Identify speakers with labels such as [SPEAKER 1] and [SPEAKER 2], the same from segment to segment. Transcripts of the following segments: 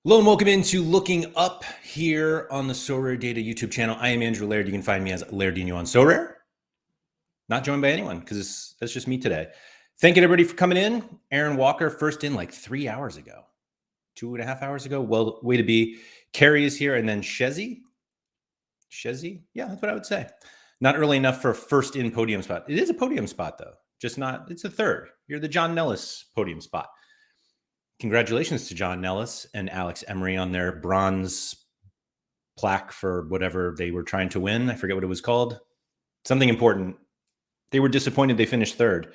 [SPEAKER 1] Hello and welcome into Looking Up here on the Sorare Data YouTube channel. I am Andrew Laird. You can find me as Lairdinho on Sorare. Not joined by anyone because that's just me today. Thank you everybody for coming in. Aaron Walker first in like 3 hours ago, 2.5 hours ago. Well, way to be. Carrie is here and then Shezzy. Yeah, that's what I would say. Not early enough for a first in podium spot. It is a podium spot though, just not, it's a third. You're the John Nellis podium spot. Congratulations to John Nellis and Alex Emery on their bronze plaque for whatever they were trying to win. I forget what it was called. Something important. They were disappointed they finished third,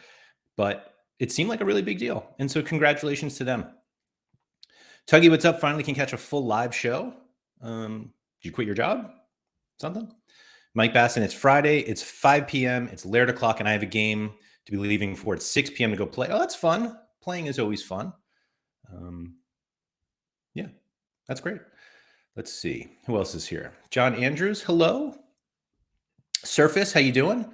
[SPEAKER 1] but it seemed like a really big deal. And so congratulations to them. Tuggy, what's up? Finally can catch a full live show. Did you quit your job? Something? Mike Basson, it's Friday. It's 5 p.m. It's Laird o'clock, and I have a game to be leaving for at 6 p.m. to go play. Oh, that's fun. Playing is always fun. Yeah, that's great. Let's see. Who else is here? John Andrews, hello. Surface, how you doing?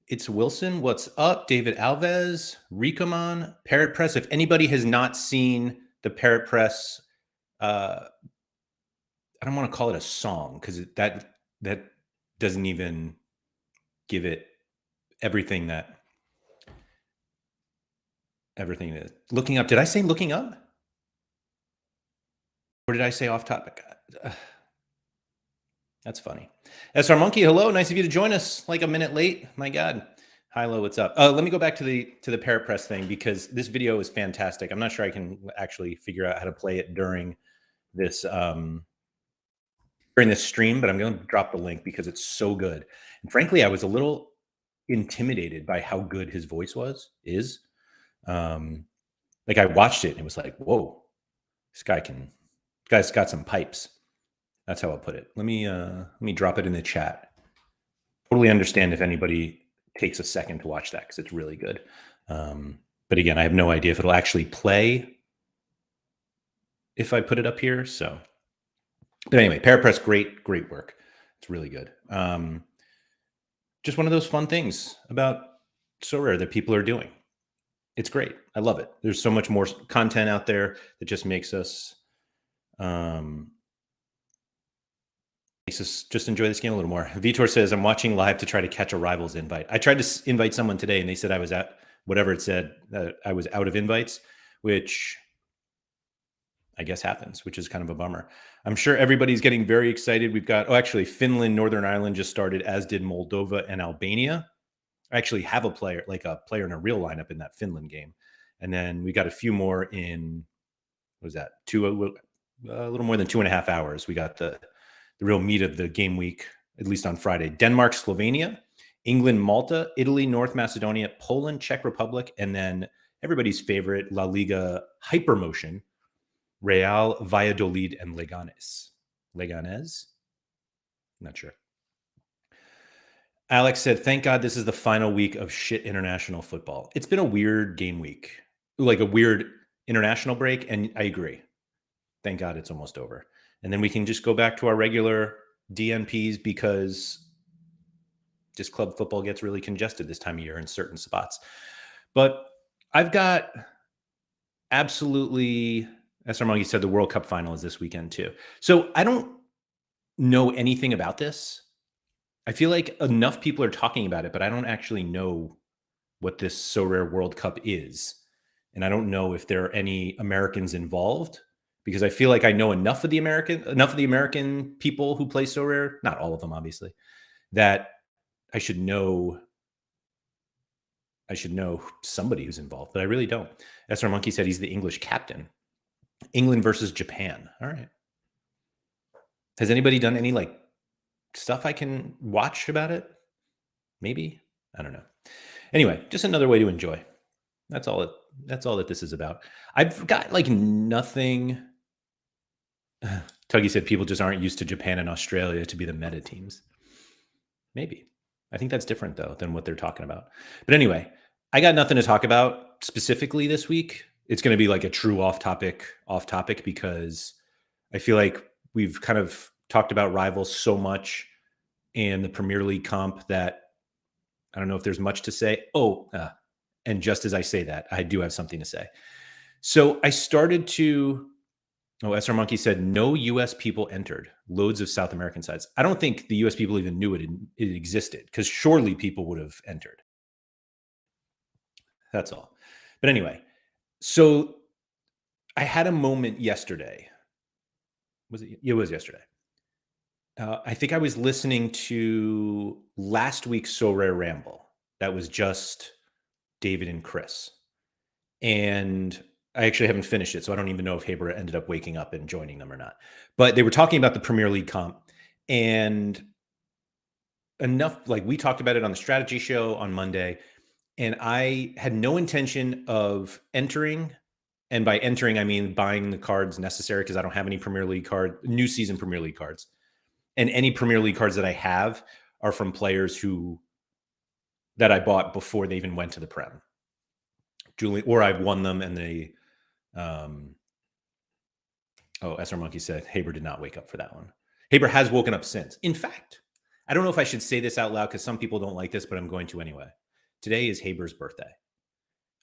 [SPEAKER 1] It's Wilson. What's up? David Alves, Ricomon, Parrot Press. If anybody has not seen the Parrot Press, I don't want to call it a song because that doesn't even give it everything is. Looking up. Did I say looking up? Or did I say off topic? That's funny. SR Monkey, hello. Nice of you to join us like a minute late. My God. Hilo, what's up? Let me go back to the Parrot Press thing because this video is fantastic. I'm not sure I can actually figure out how to play it during this stream, but I'm going to drop the link because it's so good. And frankly, I was a little intimidated by how good his voice is. Like I watched it and it was like, whoa, this guy's got some pipes. That's how I'll put it. Let me drop it in the chat. Totally understand if anybody takes a second to watch that because it's really good. But again, I have no idea if it'll actually play if I put it up here. So, but anyway, Parrot Press, great work. It's really good. Just one of those fun things about Sorare that people are doing. It's great. I love it. There's so much more content out there that just makes us just enjoy this game a little more. Vitor says, I'm watching live to try to catch a Rivals invite. I tried to invite someone today and they said I was at whatever it said, that I was out of invites, which I guess happens, which is kind of a bummer. I'm sure everybody's getting very excited. We've got, actually Finland, Northern Ireland just started, as did Moldova and Albania. I actually have a player in a real lineup in that Finland game. And then we got a few more in, what was that? A little more than 2.5 hours. We got the real meat of the game week, at least on Friday. Denmark, Slovenia, England, Malta, Italy, North Macedonia, Poland, Czech Republic, and then everybody's favorite La Liga hypermotion, Real Valladolid and Leganes. Not sure. Alex said, thank God this is the final week of shit international football. It's been a weird game week, like a weird international break, and I agree. Thank God it's almost over. And then we can just go back to our regular DNPs because just club football gets really congested this time of year in certain spots. But I've got absolutely, as Armani said, the World Cup final is this weekend too. So I don't know anything about this. I feel like enough people are talking about it, but I don't actually know what this Sorare World Cup is. And I don't know if there are any Americans involved, because I feel like I know enough of the American people who play Sorare, not all of them, obviously, that I should know somebody who's involved, but I really don't. SR Monkey said he's the English captain. England versus Japan. All right. Has anybody done any like stuff I can watch about it? Maybe. I don't know. Anyway, just another way to enjoy. That's all that this is about. I've got like nothing. Tuggy said people just aren't used to Japan and Australia to be the meta teams. Maybe. I think that's different though than what they're talking about. But anyway, I got nothing to talk about specifically this week. It's going to be like a true off topic because I feel like we've kind of talked about Rivals so much and the Premier League comp that I don't know if there's much to say. And just as I say that, I do have something to say. So I started to Oh, SR Monkey said no US people entered. Loads of South American sites. I don't think the US people even knew it existed, because surely people would have entered. That's all. But anyway, so I had a moment yesterday. Was it? It was yesterday. I think I was listening to last week's So Rare Ramble. That was just David and Chris. And I actually haven't finished it, so I don't even know if Haber ended up waking up and joining them or not. But they were talking about the Premier League comp, and enough, like, we talked about it on the strategy show on Monday, and I had no intention of entering. And by entering, I mean buying the cards necessary, because I don't have any new season Premier League cards. And any Premier League cards that I have are from players that I bought before they even went to the Prem. Or I've won them, and they SR Monkey said Haber did not wake up for that one. Haber has woken up since. In fact, I don't know if I should say this out loud, because some people don't like this, but I'm going to anyway. Today is Haber's birthday.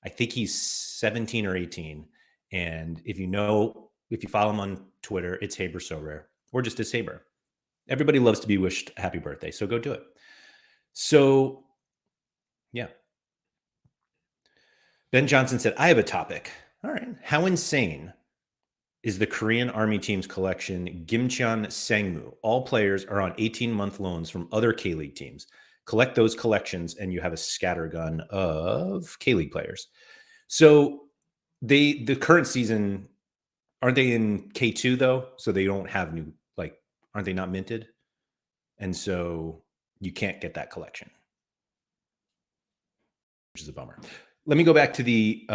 [SPEAKER 1] I think he's 17 or 18. And if you follow him on Twitter, it's Haber So Rare, or just as Haber. Everybody loves to be wished happy birthday, so go do it. So, yeah. Ben Johnson said, I have a topic. All right. How insane is the Korean Army team's collection Gimcheon Sangmu? All players are on 18-month loans from other K-League teams. Collect those collections and you have a scattergun of K-League players. So the current season, aren't they in K2 though? So they don't have aren't they not minted? And so you can't get that collection, which is a bummer. Let me go back to the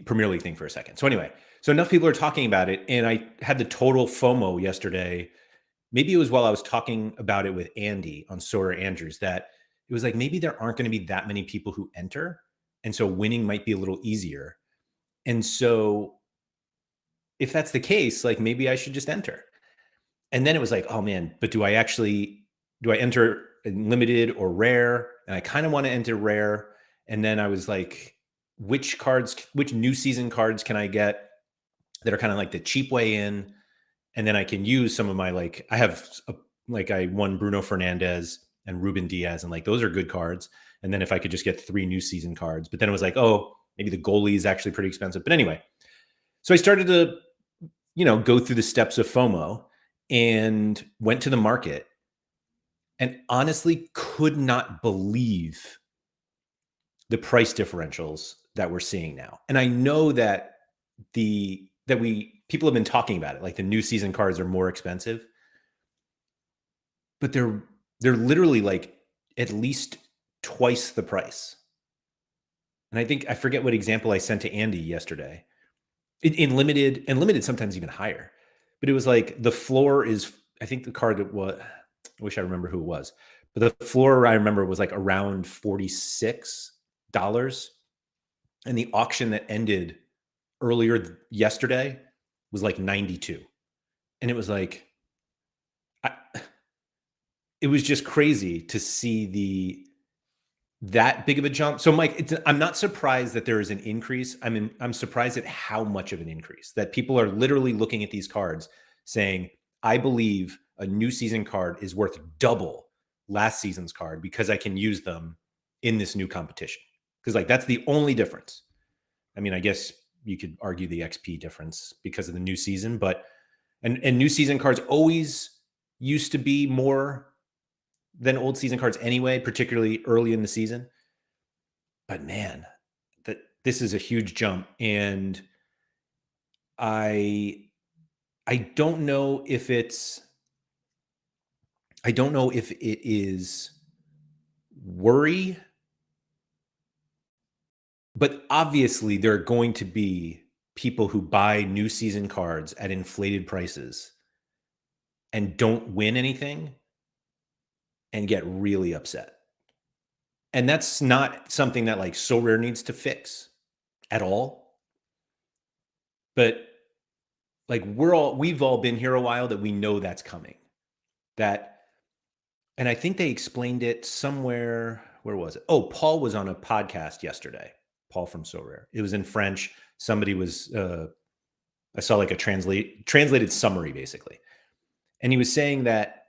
[SPEAKER 1] Premier League thing for a second. So anyway, so enough people are talking about it, and I had the total FOMO yesterday. Maybe it was while I was talking about it with Andy on Sorare Andrews, that it was like, maybe there aren't going to be that many people who enter, and so winning might be a little easier. And so if that's the case, like, maybe I should just enter. And then it was like, oh man, but do I enter in limited or rare? And I kind of want to enter rare. And then I was like, which new season cards can I get that are kind of like the cheap way in? And then I can use some of my, I won Bruno Fernandes and Ruben Diaz, and like, those are good cards. And then if I could just get 3 new season cards, but then it was like, oh, maybe the goalie is actually pretty expensive. But anyway, so I started to, go through the steps of FOMO and went to the market, and honestly could not believe the price differentials that we're seeing now. And I know that people have been talking about it, like the new season cards are more expensive, but they're literally like at least twice the price. And I forget what example I sent to Andy yesterday. In limited, and limited sometimes even higher. But it was like the floor is, I think the card that was, I wish I remember who it was, but the floor I remember was like around $46. And the auction that ended earlier yesterday was like 92. And it was like, it was just crazy to see that big of a jump. So Mike, I'm not surprised that there is an increase. I'm surprised at how much of an increase, that people are literally looking at these cards saying, I believe a new season card is worth double last season's card because I can use them in this new competition. Because like, that's the only difference. I mean, I guess you could argue the XP difference because of the new season, but and new season cards always used to be more than old season cards anyway, particularly early in the season. But man, this is a huge jump. And I don't know if it is worry, but obviously there are going to be people who buy new season cards at inflated prices and don't win anything and get really upset. And that's not something that like So Rare needs to fix at all. But like, we've all been here a while, that we know that's coming. And I think they explained it somewhere. Where was it? Oh, Paul was on a podcast yesterday. Paul from So Rare. It was in French. Somebody was I saw like a translated summary basically. And he was saying that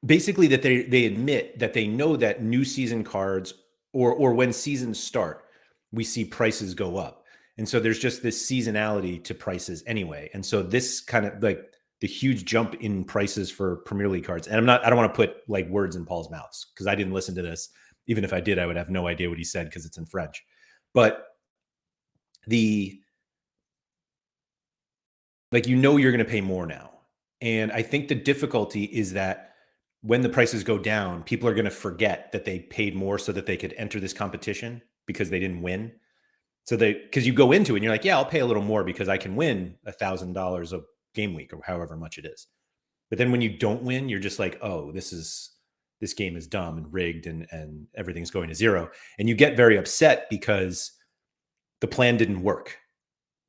[SPEAKER 1] basically that they admit that they know that new season cards or when seasons start, we see prices go up. And so there's just this seasonality to prices anyway. And so this kind of like the huge jump in prices for Premier League cards. And I don't want to put like words in Paul's mouths because I didn't listen to this. Even if I did, I would have no idea what he said because it's in French. But like, you're going to pay more now. And I think the difficulty is that when the prices go down, people are going to forget that they paid more so that they could enter this competition because they didn't win. So because you go into it and you're like, yeah, I'll pay a little more because I can win $1,000 a game week or however much it is. But then when you don't win, you're just like, oh, this game is dumb and rigged and everything's going to zero. And you get very upset because the plan didn't work.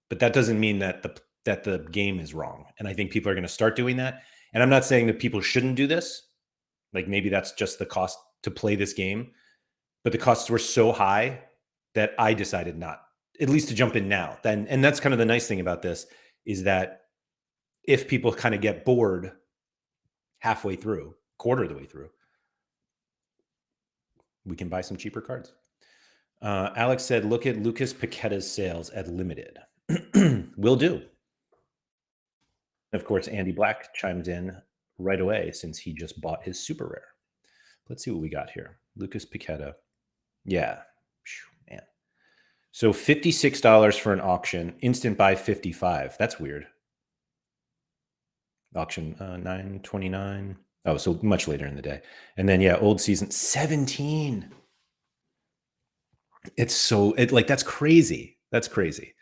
[SPEAKER 1] But that doesn't mean that the game is wrong. And I think people are going to start doing that. And I'm not saying that people shouldn't do this. Like maybe that's just the cost to play this game. But the costs were so high that I decided not, at least to jump in now. And that's kind of the nice thing about this is that if people kind of get bored halfway through, quarter of the way through, we can buy some cheaper cards. Alex said, look at Lucas Paqueta's sales at Limited. Will do. Of course, Andy Black chimed in right away since he just bought his super rare. Let's see what we got here. Lucas Paqueta. Yeah. Man. So $56 for an auction. Instant buy $55. That's weird. Auction $9.29. Oh, so much later in the day. And then, yeah, old season $17. That's crazy. That's crazy.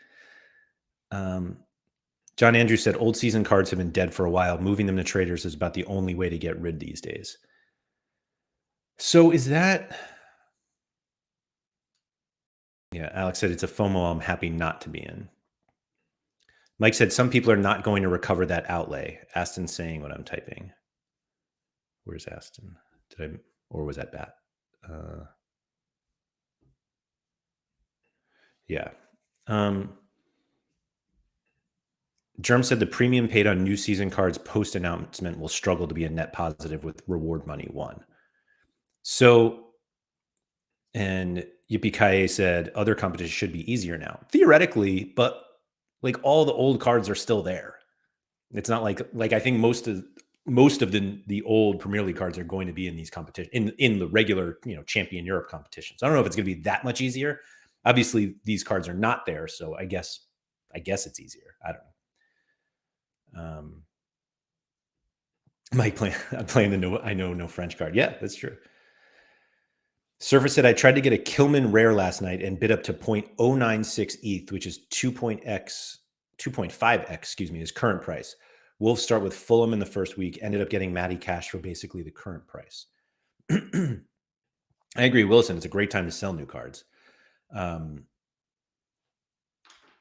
[SPEAKER 1] John Andrews said old season cards have been dead for a while. Moving them to traders is about the only way to get rid these days. So is that... Yeah, Alex said it's a FOMO I'm happy not to be in. Mike said some people are not going to recover that outlay. Aston's saying what I'm typing. Where's Aston? Or was that Bat? Yeah. Germ said the premium paid on new season cards post-announcement will struggle to be a net positive with reward money won. So, and Yippee-Ki-Yay said other competitions should be easier now. Theoretically, but like all the old cards are still there. It's not like I think most of the old Premier League cards are going to be in these competitions, in the regular, Champion Europe competitions. I don't know if it's going to be that much easier. Obviously, these cards are not there, so I guess it's easier. I don't know. Mike I'm playing the I know no French card. Yeah, that's true. Surfer said I tried to get a Kilman rare last night and bid up to 0.096 ETH, which is 2.5x, excuse me, his current price. Wolves start with Fulham in the first week. Ended up getting Matty Cash for basically the current price. I agree, Wilson. It's a great time to sell new cards.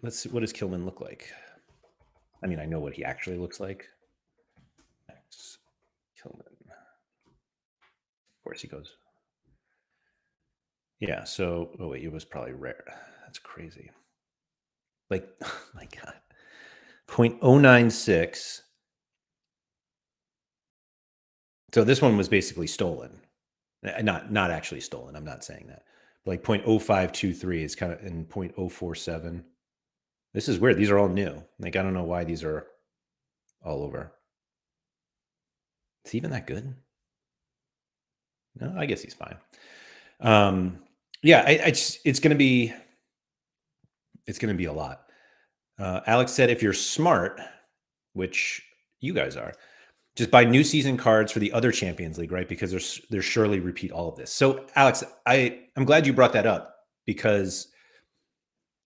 [SPEAKER 1] Let's see. What does Kilman look like? I mean, I know what he actually looks like. Kilman. Of course he goes. Yeah, so, oh wait, it was probably rare. That's crazy. Like, oh my God. 0.096. So this one was basically stolen. Not actually stolen. I'm not saying that. But like 0.0523 is kind of in 0.047. This is weird. These are all new. Like, I don't know why these are all over. Is he even that good? No, I guess he's fine. Yeah, it's going to be a lot. Alex said, if you're smart, which you guys are, just buy new season cards for the other Champions League, right? Because there's surely repeat all of this. So Alex, I'm glad you brought that up because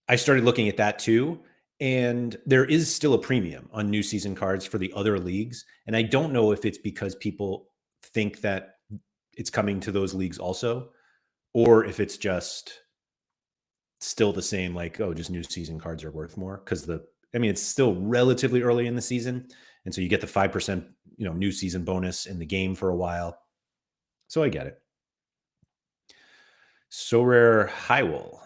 [SPEAKER 1] I started looking at that too. And there is still a premium on new season cards for the other leagues. And I don't know if it's because people think that it's coming to those leagues also, or if it's just still the same, like, oh, just new season cards are worth more. Because it's still relatively early in the season. And so you get the 5%, new season bonus in the game for a while. So I get it. So Rare Highwell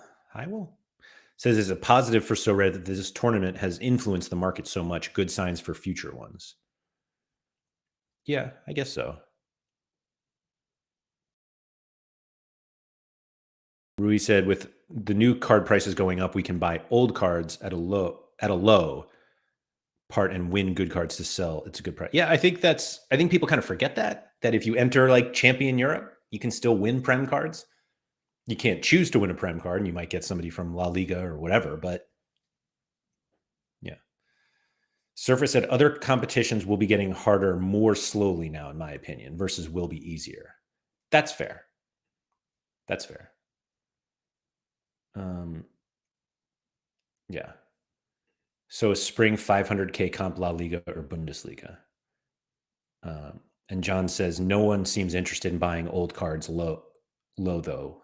[SPEAKER 1] Says it's a positive for Sorare that this tournament has influenced the market so much. Good signs for future ones. Yeah, I guess so. Rui said, with the new card prices going up, we can buy old cards at a low part and win good cards to sell. It's a good price. Yeah, I think people kind of forget that if you enter like Champion Europe, you can still win Prem cards. You can't choose to win a Prem card, and you might get somebody from La Liga or whatever, but yeah. Surfer said other competitions will be getting harder more slowly now, in my opinion, versus will be easier. That's fair. That's fair. Yeah. So a spring 500K comp La Liga or Bundesliga. And John says no one seems interested in buying old cards low though.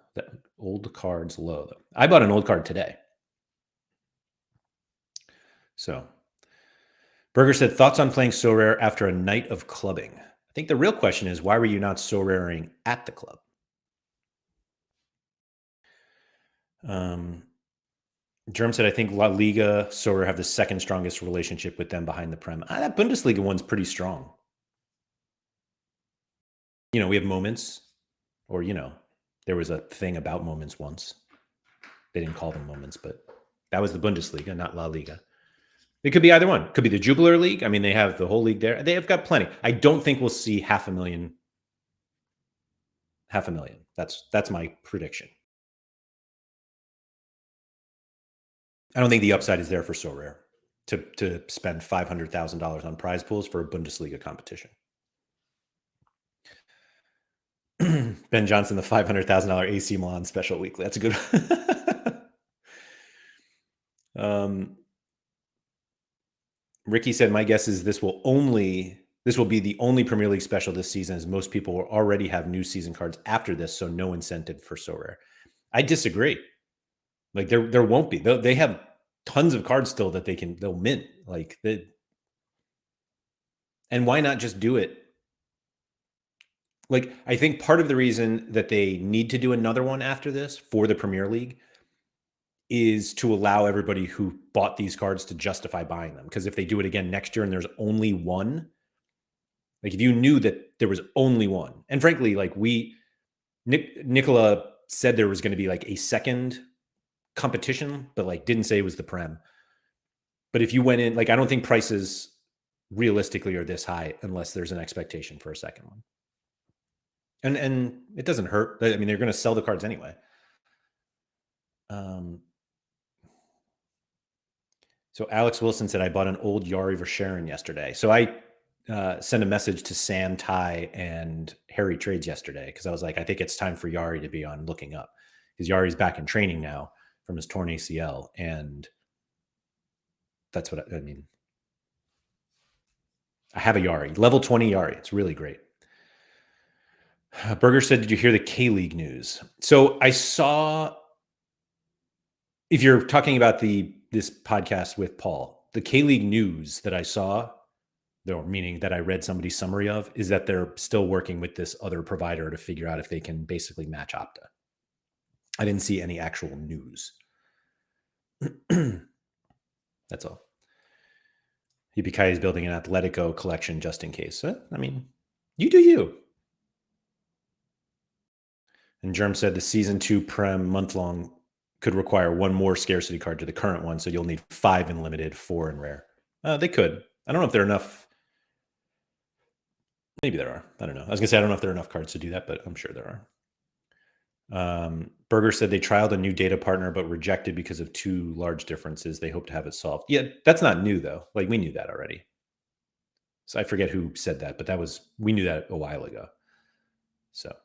[SPEAKER 1] Old cards low though. I bought an old card today. So Berger said, thoughts on playing Sorare after a night of clubbing? I think the real question is, why were you not Soraring at the club? Germ said, I think La Liga, Sorare have the second strongest relationship with them behind the Prem. That Bundesliga one's pretty strong. You know, we have moments, or, you know, there was a thing about moments once. They didn't call them moments, but that was the Bundesliga, not La Liga. It could be either one. It could be the Jubilar League. I mean, they have the whole league there. They have got plenty. I don't think we'll see 500,000. 500,000. That's my prediction. I don't think the upside is there for Sorare to spend $500,000 on prize pools for a Bundesliga competition. Ben Johnson, the $500,000 AC Milan special weekly. That's a good one. Ricky said, my guess is this will be the only Premier League special this season, as most people will already have new season cards after this, so no incentive for Sorare. I disagree. Like there won't be. They have tons of cards still that they'll mint. And why not just do it? Like, I think part of the reason that they need to do another one after this for the Premier League is to allow everybody who bought these cards to justify buying them. Because if they do it again next year and there's only one, like if you knew that there was only one, and frankly, like Nicola said there was going to be like a second competition, but like didn't say it was the Prem. But if you went in, like, I don't think prices realistically are this high unless there's an expectation for a second one. And it doesn't hurt. I mean, they're going to sell the cards anyway. So Alex Wilson said, I bought an old Yari Verscharen yesterday. So I sent a message to Sam, Ty, and Harry Trades yesterday because I was like, I think it's time for Yari to be on looking up, because Yari's back in training now from his torn ACL. And that's what I mean. I have a Yari, level 20 Yari. It's really great. Berger said, did you hear the K-League news? So I saw, if you're talking about this podcast with Paul, the K-League news that I saw, meaning that I read somebody's summary of, is that they're still working with this other provider to figure out if they can basically match Opta. I didn't see any actual news. That's all. Yippee is building an Atletico collection just in case. I mean, you do you. And Germ said the season 2 Prem month-long could require one more scarcity card to the current one, so you'll need 5 in limited, 4 in rare. They could. I don't know if there are enough. Maybe there are. I don't know. I was going to say, I don't know if there are enough cards to do that, but I'm sure there are. Berger said they trialed a new data partner, but rejected because of 2 large differences. They hope to have it solved. Yeah, that's not new, though. Like, we knew that already. So I forget who said that, but we knew that a while ago. So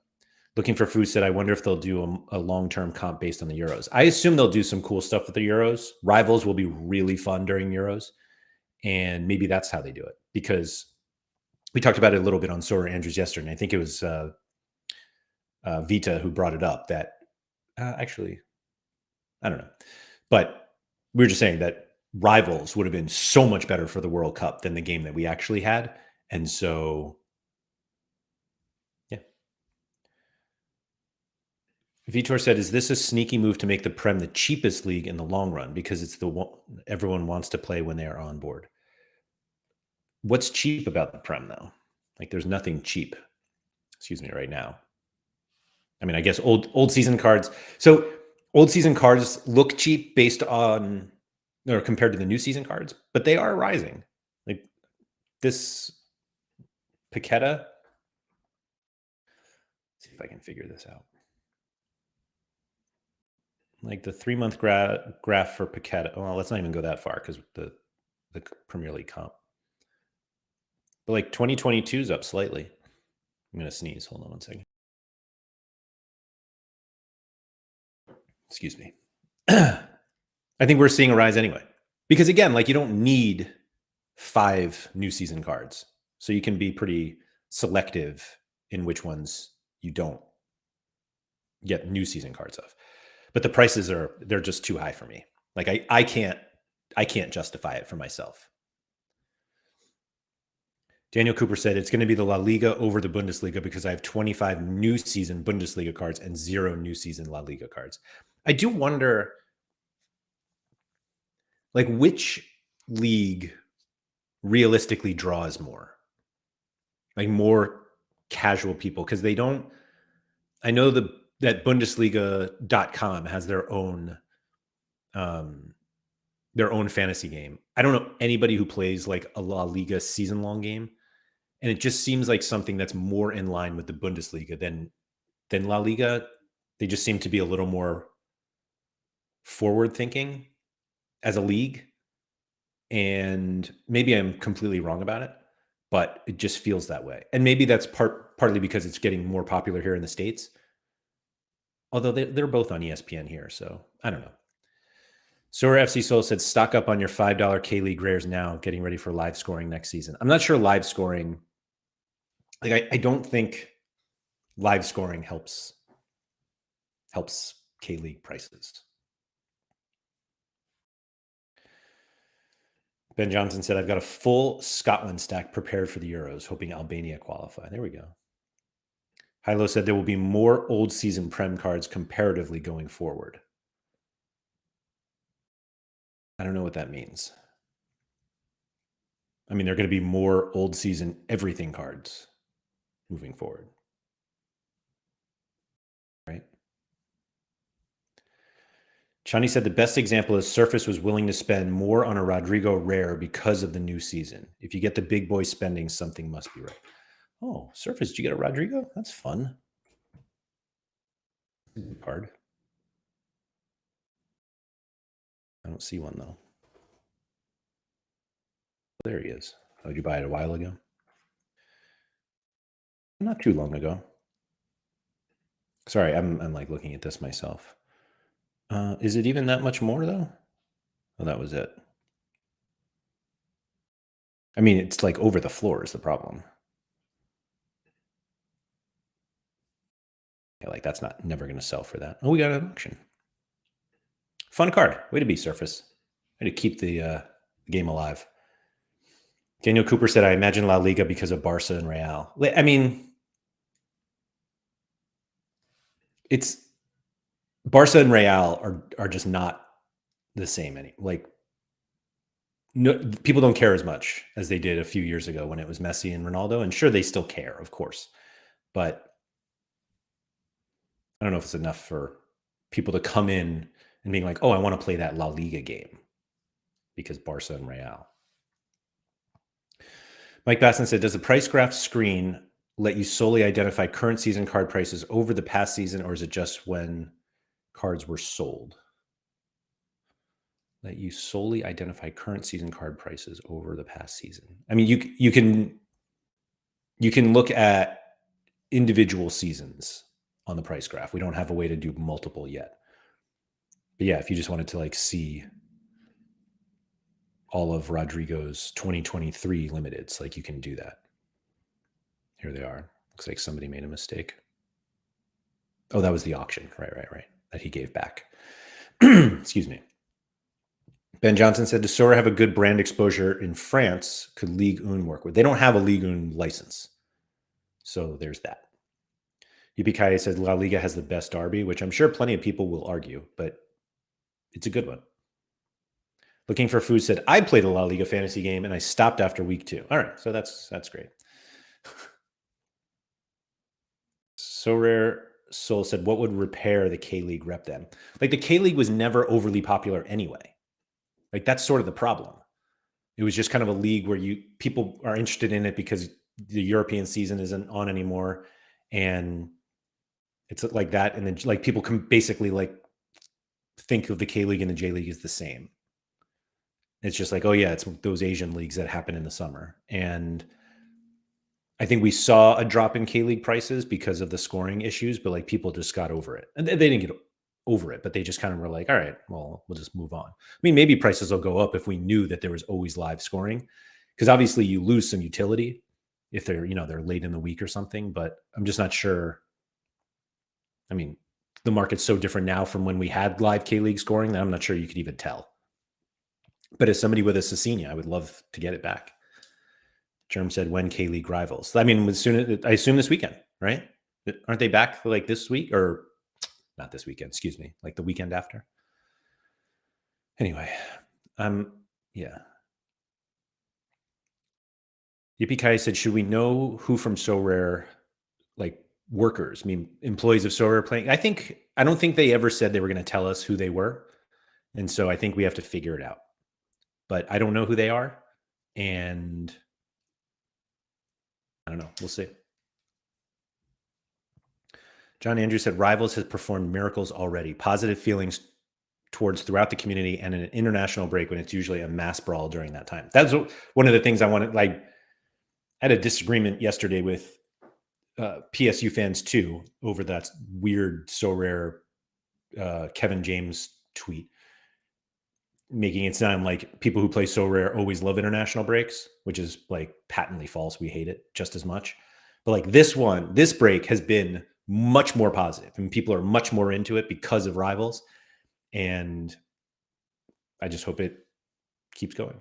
[SPEAKER 1] Looking for Food said, I wonder if they'll do a long-term comp based on the Euros. I assume they'll do some cool stuff with the Euros. Rivals will be really fun during Euros. And maybe that's how they do it. Because we talked about it a little bit on Sorare Andrews yesterday. And I think it was Vita who brought it up that actually, I don't know. But we were just saying that Rivals would have been so much better for the World Cup than the game that we actually had. And so, yeah. Vitor said, is this a sneaky move to make the Prem the cheapest league in the long run because it's the one everyone wants to play when they are on board? What's cheap about the Prem, though? Like, there's nothing cheap, right now. I mean, I guess old season cards. So old season cards look cheap based on or compared to the new season cards, but they are rising. Like this Paqueta. See if I can figure this out. Like the 3-month graph for Paqueta. Well, let's not even go that far because the Premier League comp. But like 2022 is up slightly. I'm going to sneeze. Hold on one second. Excuse me. I think we're seeing a rise anyway. Because again, like you don't need 5 new season cards. So you can be pretty selective in which ones you don't get new season cards of. But the prices they're just too high for me. Like I can't justify it for myself. Daniel Cooper said it's going to be the La Liga over the Bundesliga because I have 25 new season Bundesliga cards and 0 new season La Liga cards. I do wonder, like, which league realistically draws more? Like more casual people, because they don't. I know that Bundesliga.com has their own fantasy game. I don't know anybody who plays like a La Liga season-long game. And it just seems like something that's more in line with the Bundesliga than La Liga. They just seem to be a little more forward thinking as a league. And maybe I'm completely wrong about it, but it just feels that way. And maybe that's partly because it's getting more popular here in the States. Although they're both on ESPN here, so I don't know. Sora FC Soul said, stock up on your $5 K-League rares now, getting ready for live scoring next season. I'm not sure live scoring. Like I don't think live scoring helps K-League prices. Ben Johnson said, I've got a full Scotland stack prepared for the Euros, hoping Albania qualify. There we go. Hilo said there will be more old season Prem cards comparatively going forward. I don't know what that means. I mean, there are going to be more old season everything cards moving forward. Right? Chani said the best example is Surface was willing to spend more on a Rodrigo rare because of the new season. If you get the big boy spending, something must be right. Oh, Surface, did you get a Rodrigo? That's fun. Card. I don't see one though. There he is. Oh, did you buy it a while ago? Not too long ago. Sorry, I'm like looking at this myself. Is it even that much more though? Oh, that was it. I mean, it's like over the floor is the problem. Yeah, like that's never going to sell for that. Oh, we got an auction. Fun card. Way to be, Surface. Way to keep the game alive. Daniel Cooper said, I imagine La Liga because of Barca and Real. I mean, it's Barca and Real are just not the same like no, people don't care as much as they did a few years ago when it was Messi and Ronaldo. And sure, they still care, of course. But I don't know if it's enough for people to come in and being like, oh, I want to play that La Liga game because Barca and Real. Mike Basson said, does the price graph screen let you solely identify current season card prices over the past season, or is it just when cards were sold? Let you solely identify current season card prices over the past season. I mean, you can look at individual seasons on the price graph. We don't have a way to do multiple yet. But yeah, if you just wanted to like see all of Rodrigo's 2023 limiteds, like you can do that. Here they are. Looks like somebody made a mistake. Oh, that was the auction. Right. That he gave back. Excuse me. Ben Johnson said, does Sorare have a good brand exposure in France? Could Ligue 1 work with? They don't have a Ligue 1 license. So there's that. Yippee says La Liga has the best derby, which I'm sure plenty of people will argue, but it's a good one. Looking for Food said, I played a La Liga fantasy game and I stopped after week 2. All right, so that's great. So Rare Soul said, what would repair the K-League rep then? Like the K-League was never overly popular anyway. Like that's sort of the problem. It was just kind of a league where people are interested in it because the European season isn't on anymore. And it's like that. And then like people can basically like think of the K-League and the J-League as the same. It's just like, oh yeah, it's those Asian leagues that happen in the summer. And I think we saw a drop in K-League prices because of the scoring issues, but like people just got over it. And they didn't get over it, but they just kind of were like, all right, well, we'll just move on. I mean, maybe prices will go up if we knew that there was always live scoring, because obviously you lose some utility if they're, they're late in the week or something, but I'm just not sure. I mean, the market's so different now from when we had live K-League scoring that I'm not sure you could even tell. But as somebody with a Cecina, I would love to get it back. Germ said, when K-League rivals? I mean, I assume this weekend, right? Aren't they back like this week, or not this weekend, excuse me, like the weekend after? Anyway, yeah. Yippee Kai said, should we know who from So Rare, like workers, I mean, employees of So Rare playing? I don't think they ever said they were going to tell us who they were. And so I think we have to figure it out. But I don't know who they are. And I don't know. We'll see. John Andrews said, Rivals has performed miracles already. Positive feelings towards throughout the community and an international break when it's usually a mass brawl during that time. That's one of the things I wanted. Like, I had a disagreement yesterday with PSU fans too over that weird So Rare Kevin James tweet, making it sound like people who play So Rare always love international breaks, which is like patently false. We hate it just as much. But like this break has been much more positive, and people are much more into it because of Rivals. And I just hope it keeps going.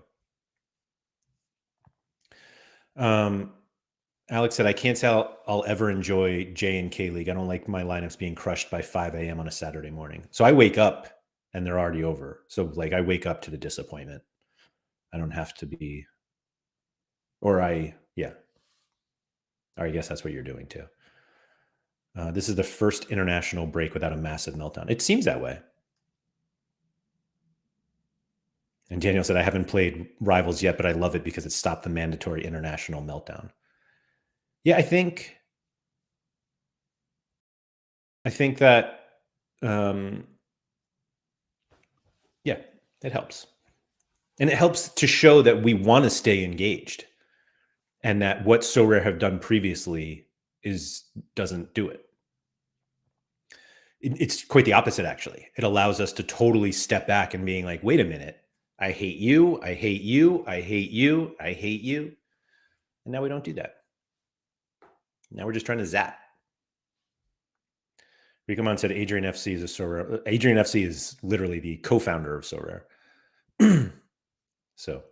[SPEAKER 1] Alex said, I can't say I'll ever enjoy J and K League. I don't like my lineups being crushed by 5 a.m. on a Saturday morning. So I wake up and they're already over. So like I wake up to the disappointment. I don't have to be, or I guess that's what you're doing too. This is the first international break without a massive meltdown. It seems that way. And Daniel said, I haven't played Rivals yet, but I love it because it stopped the mandatory international meltdown. Yeah, I think that, yeah, it helps. And it helps to show that we want to stay engaged, and that what So Rare have done previously doesn't do it. It's quite the opposite, actually. It allows us to totally step back and being like, wait a minute, I hate you, I hate you, I hate you, I hate you. And now we don't do that. Now we're just trying to zap. Ricomon said Adrian FC is a So Rare. Adrian FC is literally the co-founder of So Rare. So,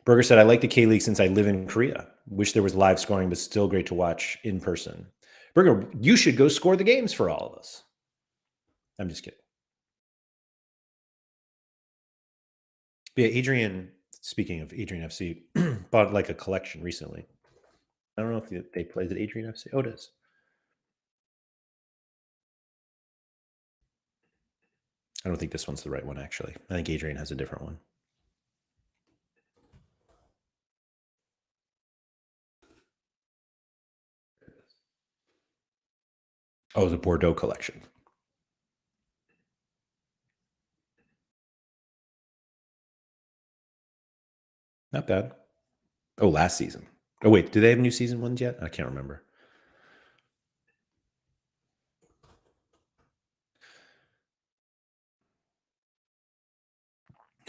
[SPEAKER 1] Berger said, I like the K-League since I live in Korea. Wish there was live scoring, but still great to watch in person. Berger, you should go score the games for all of us. I'm just kidding. But yeah, Adrian, speaking of Adrian FC, bought like a collection recently. I don't know if they played at Adrian FC. Oh, it is. I don't think this one's the right one, actually. I think Adrian has a different one. Oh, the Bordeaux collection. Not bad. Oh, last season. Oh, wait. Do they have new season ones yet? I can't remember.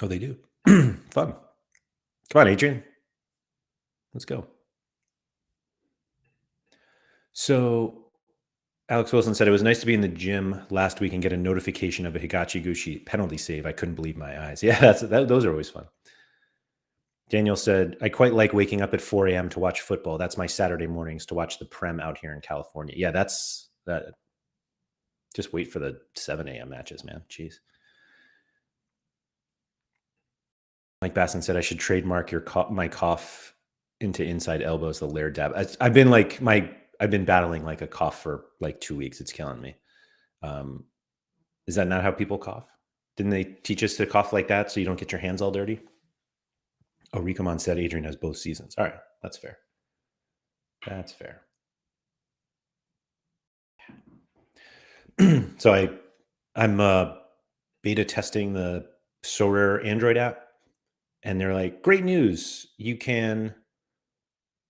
[SPEAKER 1] Oh, they do. Fun. Come on, Adrian. Let's go. So Alex Wilson said, it was nice to be in the gym last week and get a notification of a Higachi Gushi penalty save. I couldn't believe my eyes. Yeah, those are always fun. Daniel said, I quite like waking up at 4 a.m. to watch football. That's my Saturday mornings to watch the Prem out here in California. Yeah, that's that. Just wait for the 7 a.m. matches, man. Jeez. Mike Basson said I should trademark my cough into inside elbows, the Laird dab. I've been battling like a cough for like 2 weeks. It's killing me. Is that not how people cough? Didn't they teach us to cough like that so you don't get your hands all dirty? Oh, Ricamon said Adrian has both seasons. All right, that's fair. That's fair. So I'm beta testing the Sorare Android app, and they're like, great news, you can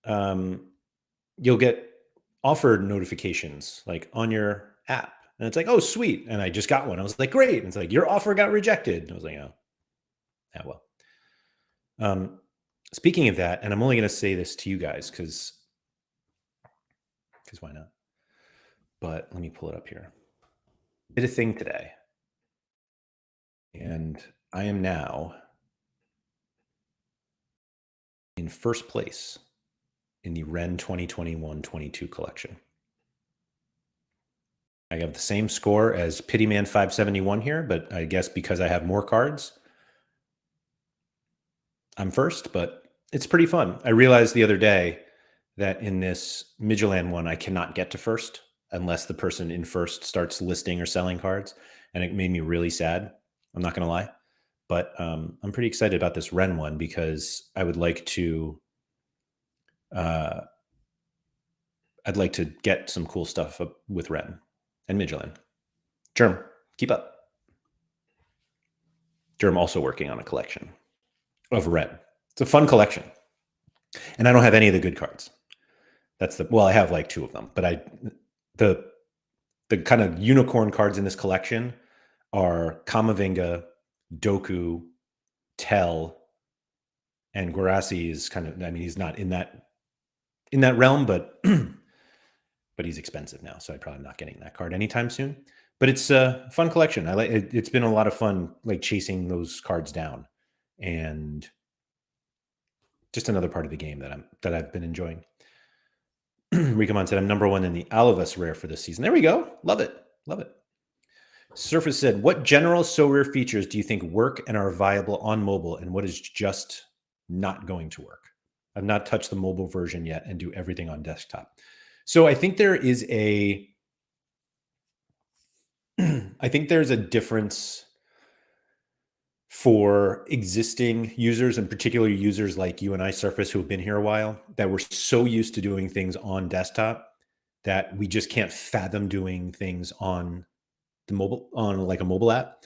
[SPEAKER 1] you'll get offered notifications like on your app, and it's like, oh sweet, and I just got one. I was like, great. And it's like, your offer got rejected. And I was like, oh well. Speaking of that, and I'm only going to say this to you guys because why not? But let me pull it up here. Did a thing today, and I am now in first place in the Ren 2021-22 collection. I have the same score as Pityman 571 here, but I guess because I have more cards, I'm first, but it's pretty fun. I realized the other day that in this Midgeland one, I cannot get to first unless the person in first starts listing or selling cards, and it made me really sad. I'm not going to lie, but I'm pretty excited about this Ren one because I would like to I'd like to get some cool stuff with Ren and Midgeland. Germ, keep up. Germ also working on a collection of Ren. It's a fun collection. And I don't have any of the good cards. I have like 2 of them, but the kind of unicorn cards in this collection are Kamavinga, Doku, Tell, and Guarassi is kind of, I mean, he's not in that realm, but but he's expensive now, so I'm probably not getting that card anytime soon. But it's a fun collection. I like it. It's been a lot of fun, like chasing those cards down, and just another part of the game that I've been enjoying. Ricamon said I'm #1 in the Alivus rare for this season. There we go. Love it. Love it. Surface said, what general Sorare features do you think work and are viable on mobile, and what is just not going to work? I've not touched the mobile version yet and do everything on desktop. So I think there is there's a difference for existing users, and particularly users like you and I, Surface, who have been here a while, that we're so used to doing things on desktop that we just can't fathom doing things on the mobile, on like a mobile app.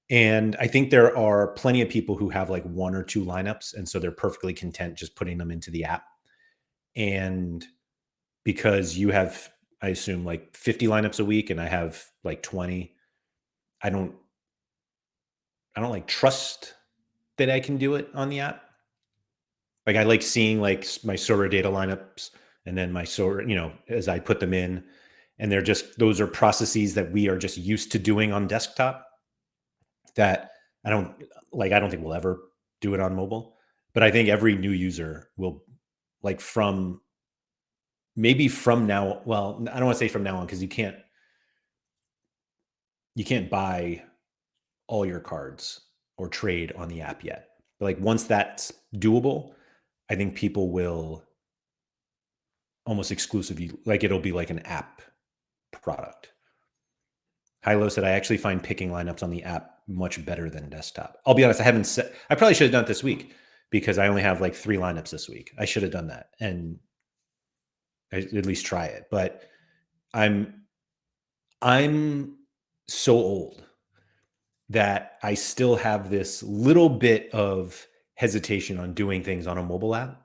[SPEAKER 1] And I think there are plenty of people who have like 1 or 2 lineups, and so they're perfectly content just putting them into the app. And because you have, I assume, like 50 lineups a week, and I have like 20, I don't like trust that I can do it on the app. Like I like seeing like my Sorare data lineups, and then my Sorare, as I put them in, and those are processes that we are just used to doing on desktop that I don't think we'll ever do it on mobile. But I think every new user will, like, from now, well, I don't want to say from now on, because you can't buy all your cards or trade on the app yet. But like once that's doable, I think people will almost exclusively, like, it'll be like an app product. Hilo said, I actually find picking lineups on the app much better than desktop. I'll be honest, I probably should have done it this week because I only have like 3 lineups this week. I should have done that and at least try it. But I'm so old that I still have this little bit of hesitation on doing things on a mobile app,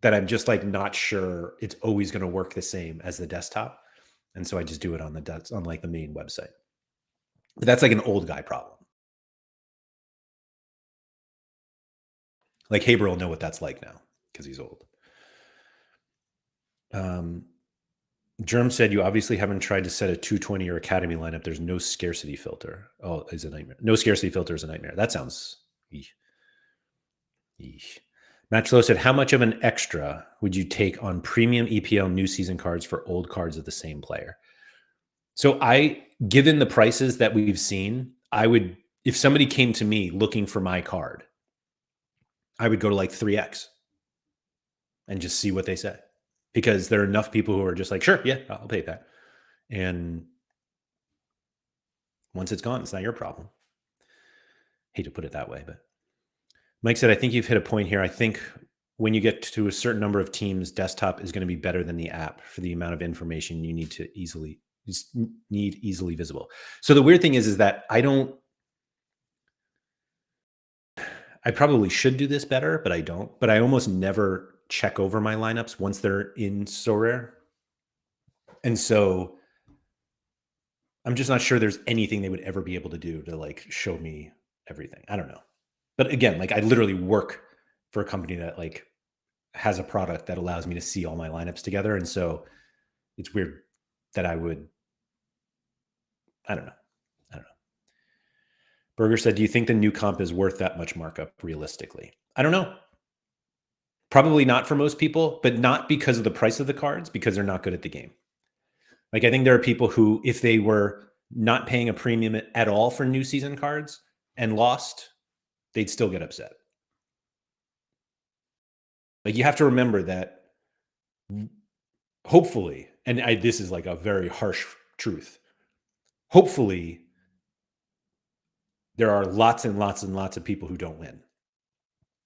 [SPEAKER 1] that I'm just like not sure it's always going to work the same as the desktop. And so I just do it on like the main website. But that's like an old guy problem. Like Haber will know what that's like now because he's old. Germ said, you obviously haven't tried to set a 220 or Academy lineup. There's no scarcity filter. Oh, it's a nightmare. No scarcity filter is a nightmare. That sounds... Yeesh. Matchlow said, how much of an extra would you take on premium EPL new season cards for old cards of the same player? So given the prices that we've seen, I would, if somebody came to me looking for my card, I would go to like 3X and just see what they say. Because there are enough people who are just like, sure, yeah, I'll pay that. And once it's gone, it's not your problem. Hate to put it that way, but Mike said, I think you've hit a point here. I think when you get to a certain number of teams, desktop is going to be better than the app for the amount of information you need to easily visible. So the weird thing is that I probably should do this better, but I don't. But I almost never check over my lineups once they're in Sorare. And so I'm just not sure there's anything they would ever be able to do to like show me everything. I don't know. But again, like I literally work for a company that like has a product that allows me to see all my lineups together. And so it's weird that I don't know. Berger said, do you think the new comp is worth that much markup realistically? I don't know. Probably not for most people, but not because of the price of the cards, because they're not good at the game. Like I think there are people who, if they were not paying a premium at all for new season cards and lost, they'd still get upset. Like you have to remember that hopefully, and this is like a very harsh truth, hopefully there are lots and lots and lots of people who don't win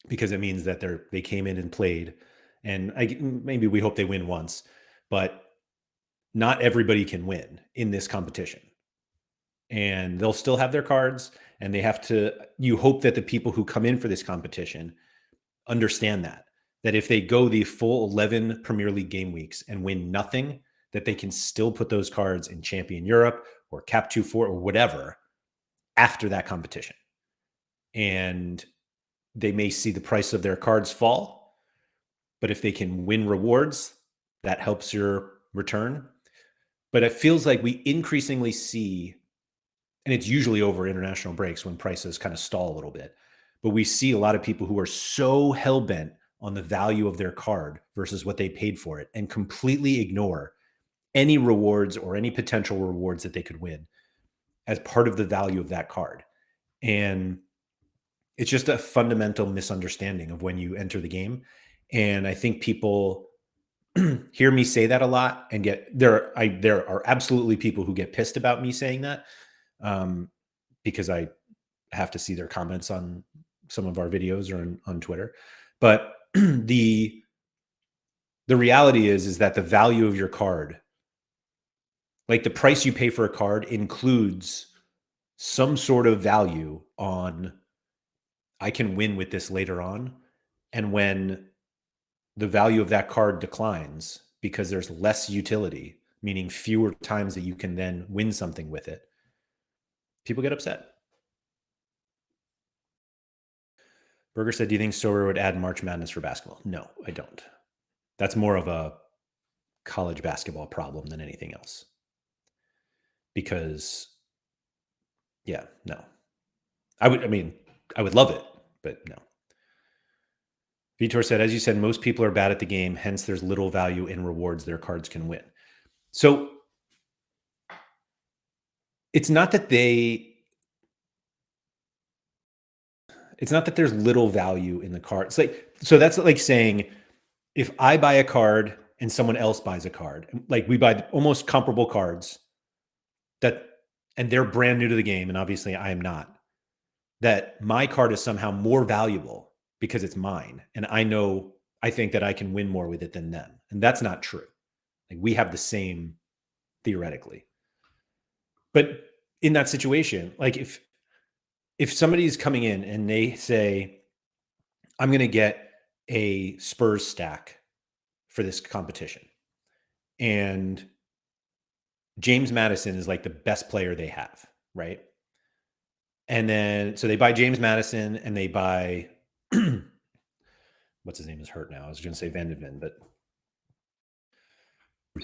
[SPEAKER 1] because it means that they came in and played, and maybe we hope they win once, but not everybody can win in this competition. And they'll still have their cards, and you hope that the people who come in for this competition understand that if they go the full 11 Premier League game weeks and win nothing, that they can still put those cards in Champion Europe or Cap 2-4 or whatever after that competition. And they may see the price of their cards fall, but if they can win rewards, that helps your return. But it feels like we increasingly see, and it's usually over international breaks when prices kind of stall a little bit, but we see a lot of people who are so hell-bent on the value of their card versus what they paid for it and completely ignore any rewards or any potential rewards that they could win as part of the value of that card. And it's just a fundamental misunderstanding of when you enter the game. And I think people hear me say that a lot and there are absolutely people who get pissed about me saying that because I have to see their comments on some of our videos or on Twitter. But the reality is that the value of your card, like the price you pay for a card, includes some sort of value on I can win with this later on. And when the value of that card declines because there's less utility, meaning fewer times that you can then win something with it, people get upset. Berger said, do you think Sorare would add March Madness for basketball? No, I don't. That's more of a college basketball problem than anything else. Because, yeah, no. I would love it, but no. Vitor said, as you said, most people are bad at the game, hence there's little value in rewards their cards can win. So it's not that there's little value in the card. It's like, so that's like saying if I buy a card and someone else buys a card, like we buy almost comparable cards and they're brand new to the game, and obviously I am not, that my card is somehow more valuable because it's mine. And I think that I can win more with it than them. And that's not true. Like we have the same theoretically. But in that situation, like if somebody's coming in and they say, I'm going to get a Spurs stack for this competition, and James Madison is like the best player they have, right? And then, so they buy James Madison and they buy, what's his name is hurt now. I was going to say Van de Ven, but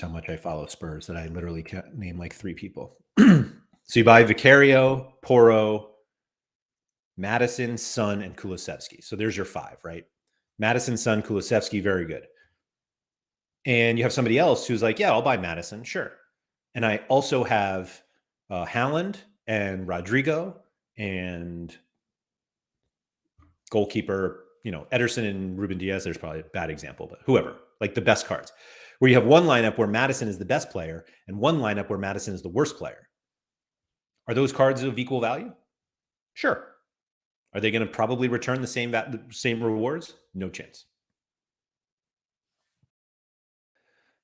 [SPEAKER 1] how much I follow Spurs that I literally can't name like 3 people. So you buy Vicario, Porro, Madison, Sun, and Kulusevski. So there's your 5, right? Madison, Sun, Kulusevski, very good. And you have somebody else who's like, yeah, I'll buy Madison, sure. And I also have Haaland and Rodrigo and goalkeeper, Ederson and Ruben Diaz. There's probably a bad example, but whoever, like the best cards. Where you have one lineup where Madison is the best player and one lineup where Madison is the worst player. Are those cards of equal value? Sure. Are they going to probably return the same rewards? No chance.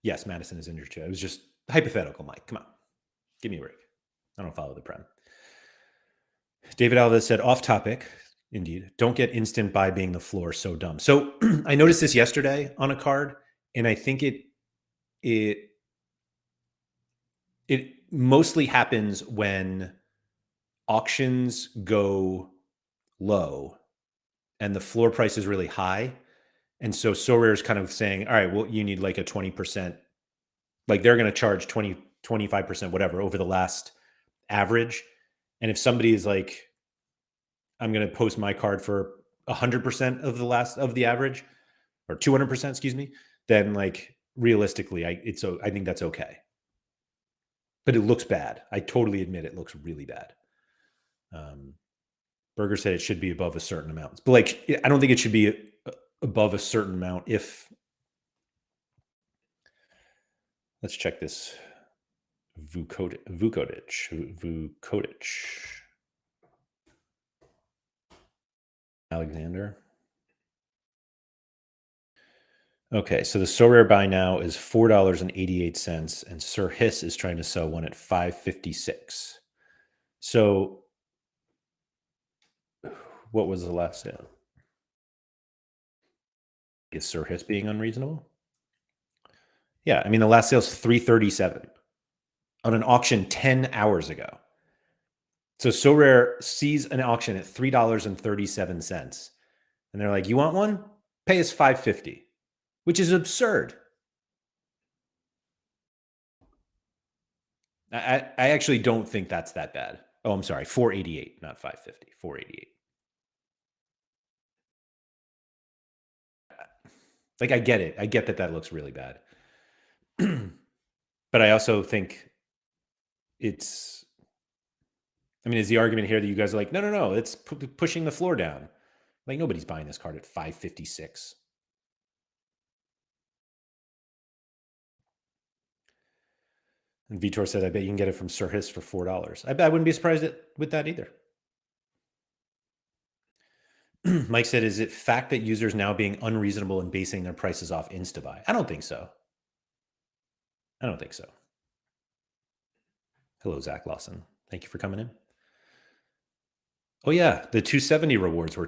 [SPEAKER 1] Yes, Madison is injured too. It was just hypothetical, Mike. Come on. Give me a break. I don't follow the Prem. David Alves said, off topic, indeed. Don't get instant buy being the floor. So dumb. So I noticed this yesterday on a card, and I think it mostly happens when auctions go low and the floor price is really high. And so Sorare is kind of saying, all right, well, you need like a 20%, like they're going to charge 20, 25%, whatever, over the last average. And if somebody is like, I'm going to post my card for 100% of the average, or 200%, excuse me, then like realistically, I think that's okay. But it looks bad. I totally admit it looks really bad. Berger said it should be above a certain amount, but like I don't think it should be above a certain amount. If let's check this, Vukotic. Alexander. Okay, so the Sorare buy now is $4.88, and Sir Hiss is trying to sell one at $5.56. So, what was the last sale? Is Sir Hiss being unreasonable? Yeah, I mean the last sale is $3.37 on an auction 10 hours ago. So Sorare sees an auction at $3.37, and they're like, "You want one? Pay us $5.50," which is absurd. I actually don't think that's that bad. Oh, I'm sorry, $4.88, not $5.50. $4.88. Like I get it. I get that looks really bad, but I also think it's. I mean, is the argument here that you guys are like, no, it's pushing the floor down? Like nobody's buying this card at $5.56. And Vitor said, I bet you can get it from Sir Hiss for $4. I wouldn't be surprised with that either. Mike said, is it fact that users now being unreasonable and basing their prices off Instabuy? I don't think so. Hello, Zach Lawson. Thank you for coming in. Oh yeah, the 270 rewards were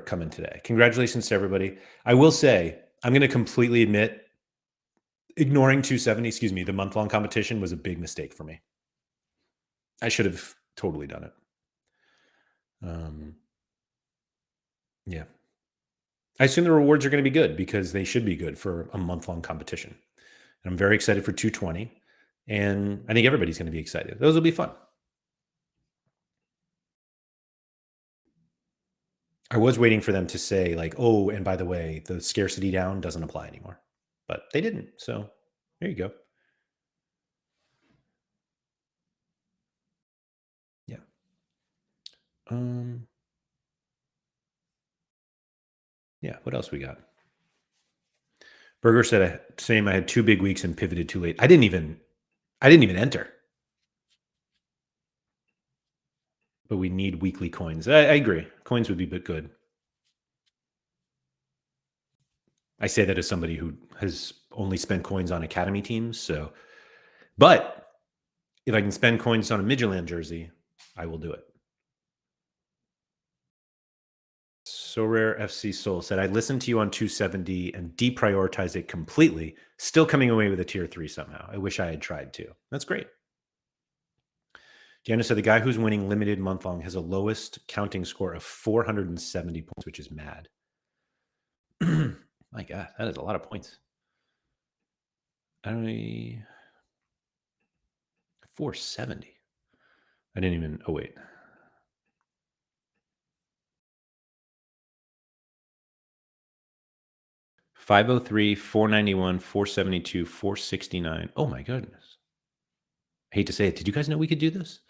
[SPEAKER 1] coming today. Congratulations to everybody. I will say, I'm going to completely admit, ignoring 270, the month-long competition was a big mistake for me. I should have totally done it. Yeah. I assume the rewards are going to be good because they should be good for a month-long competition. And I'm very excited for 220. And I think everybody's going to be excited. Those will be fun. I was waiting for them to say like, oh, and by the way, the scarcity down doesn't apply anymore. But they didn't. So there you go. Yeah. Yeah. What else we got? Berger said, same. I had 2 big weeks and pivoted too late. I didn't even enter. But we need weekly coins. I agree. Coins would be good. I say that as somebody who has only spent coins on academy teams. So, but if I can spend coins on a Midtjylland jersey, I will do it. Sorare FC Soul said, I listened to you on 270 and deprioritized it completely, still coming away with a tier 3 somehow. I wish I had tried to. That's great. Jana said, the guy who's winning limited month-long has a lowest counting score of 470 points, which is mad. My God, that is a lot of points. 470. I didn't even, oh wait. 503, 491, 472, 469. Oh my goodness. I hate to say it. Did you guys know we could do this?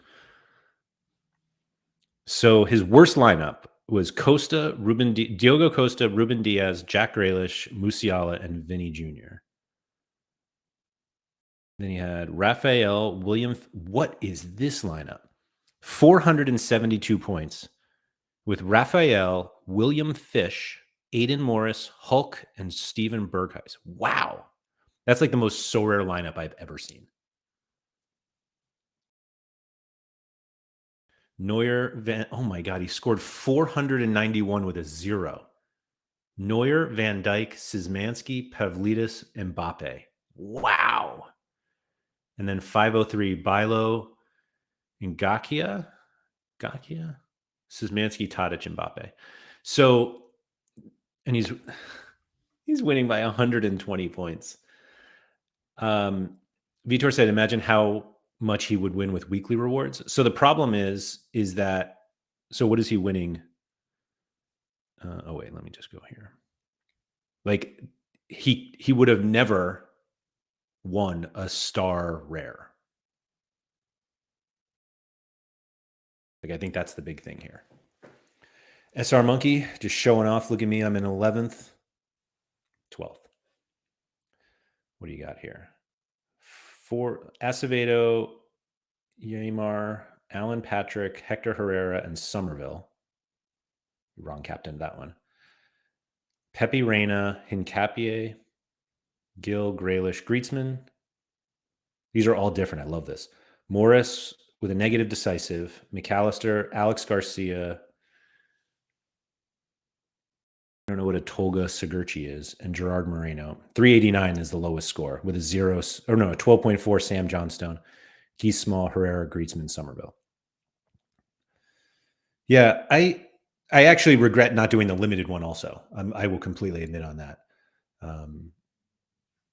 [SPEAKER 1] So his worst lineup was Diogo Costa, Ruben Diaz, Jack Grealish, Musiala, and Vinny Jr. Then he had Raphael, William. What is this lineup? 472 points with Raphael, William Fish, Aiden Morris, Hulk, and Steven Berghuis. Wow. That's like the most so rare lineup I've ever seen. Neuer, oh my God, he scored 491 with a 0. Neuer, Van Dijk, Szymanski, Pavlidis, Mbappe. Wow. And then 503, Bilo, Ngakia, Szymanski, Tadic, Mbappe. So, and he's winning by 120 points. Vitor said, imagine how much he would win with weekly rewards. So the problem is that, so what is he winning? Oh wait, let me just go here. Like he would have never won a star rare. Like I think that's the big thing here. SR Monkey just showing off. Look at me, I'm in 11th, 12th. What do you got here? For Acevedo, Yamar, Alan Patrick, Hector Herrera, and Somerville. Wrong captain, that one. Pepe Reina, Hincapié, Gill, Grealish, Griezmann. These are all different. I love this. Morris with a negative decisive. McAllister, Alex Garcia. I don't know what a Tolga Sigurchi is. And Gerard Moreno. 389 is the lowest score with a 12.4 Sam Johnstone. He's small, Herrera, Griezmann, Somerville. Yeah, I actually regret not doing the limited one also. I will completely admit on that.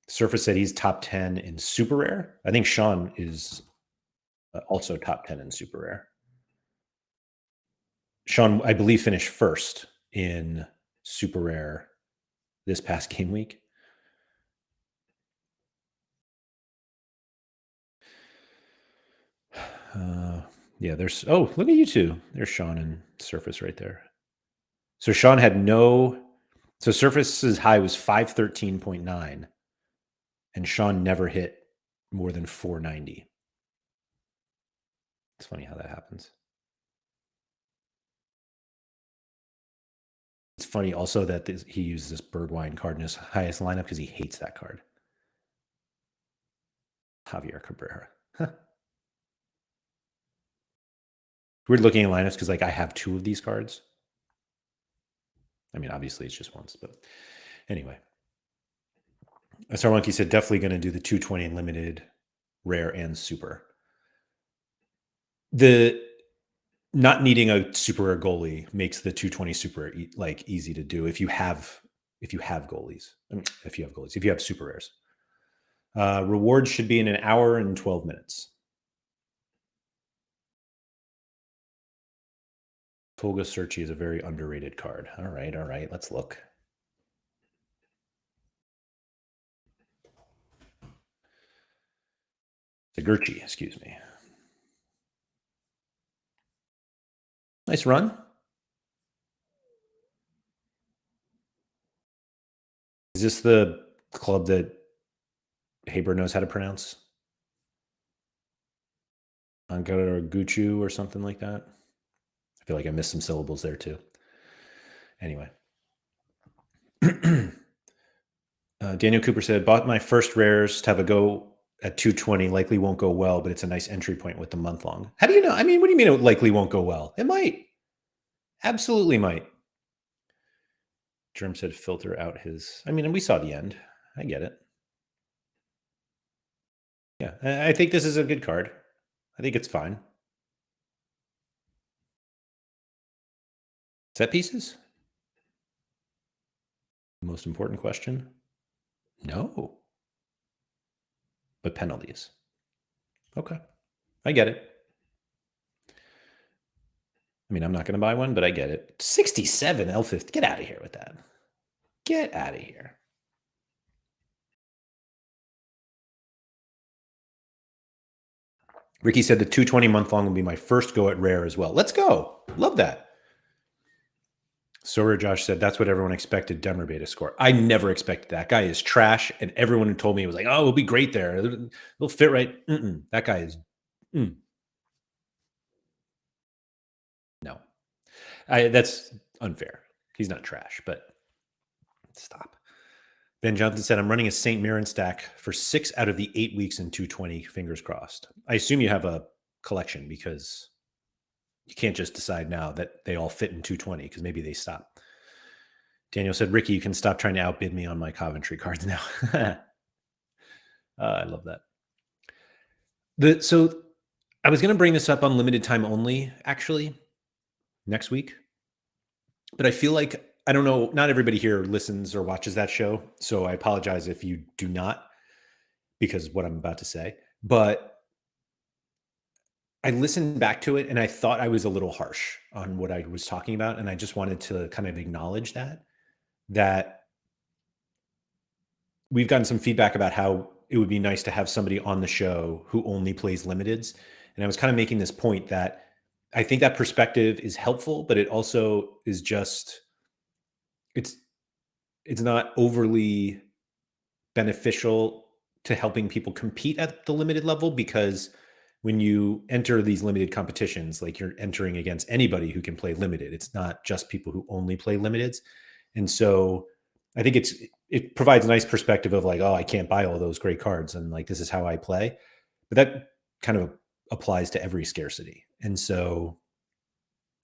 [SPEAKER 1] Surface said he's top 10 in super rare. I think Sean is also top 10 in super rare. Sean, I believe, finished first in super rare this past game week. Yeah, there's, oh, look at you two. There's Sean and Surface right there. So Sean had so Surface's high was 513.9, and Sean never hit more than 490. It's funny how that happens. It's funny also that he used this Bergwijn card in his highest lineup because he hates that card. Javier Cabrera. Weird looking at lineups because like I have 2 of these cards. I mean, obviously it's just once, but anyway. SR Monkey said definitely going to do the 220 limited, rare, and super. The not needing a super rare goalie makes the 220 super like easy to do if you have goalies. If you have super rares. Rewards should be in an hour and 12 minutes. Tolga Searchy is a very underrated card. All right. Let's look. Sigurchi, excuse me. Nice run. Is this the club that Haber knows how to pronounce? Angaraguchu or something like that? I feel like I missed some syllables there too. Anyway. Daniel Cooper said, bought my first rares to have a go at 220. Likely won't go well, but it's a nice entry point with the month long. How do you know? I mean, what do you mean it likely won't go well? It might. Absolutely might. Germ said filter out his... I mean, and we saw the end. I get it. Yeah, I think this is a good card. I think it's fine. Set pieces? The most important question? No. But penalties. Okay. I get it. I mean, I'm not going to buy one, but I get it. 67 L50. Get out of here with that. Get out of here. Ricky said the 220 month long will be my first go at rare as well. Let's go. Love that. Sorare Josh said that's what everyone expected Demmer Bay to score. I never expected that. Guy is trash, and everyone who told me it was like, oh, it'll be great there. It'll fit right. That guy is no. That's unfair. He's not trash, but stop. Ben Johnson said, I'm running a St. Mirren stack for 6 out of the 8 weeks in 220. Fingers crossed. I assume you have a collection because you can't just decide now that they all fit in 220 because maybe they stop. Daniel said, Ricky, you can stop trying to outbid me on my Coventry cards now. I love that. So I was going to bring this up on limited time only, actually, next week. But I feel like, I don't know, not everybody here listens or watches that show. So I apologize if you do not, because of what I'm about to say. But I listened back to it and I thought I was a little harsh on what I was talking about. And I just wanted to kind of acknowledge that we've gotten some feedback about how it would be nice to have somebody on the show who only plays limiteds. And I was kind of making this point that I think that perspective is helpful, but it also is just, it's not overly beneficial to helping people compete at the limited level, because when you enter these limited competitions, like you're entering against anybody who can play limited. It's not just people who only play limiteds. And so I think it provides a nice perspective of like, oh, I can't buy all those great cards and like this is how I play. But that kind of applies to every scarcity. And so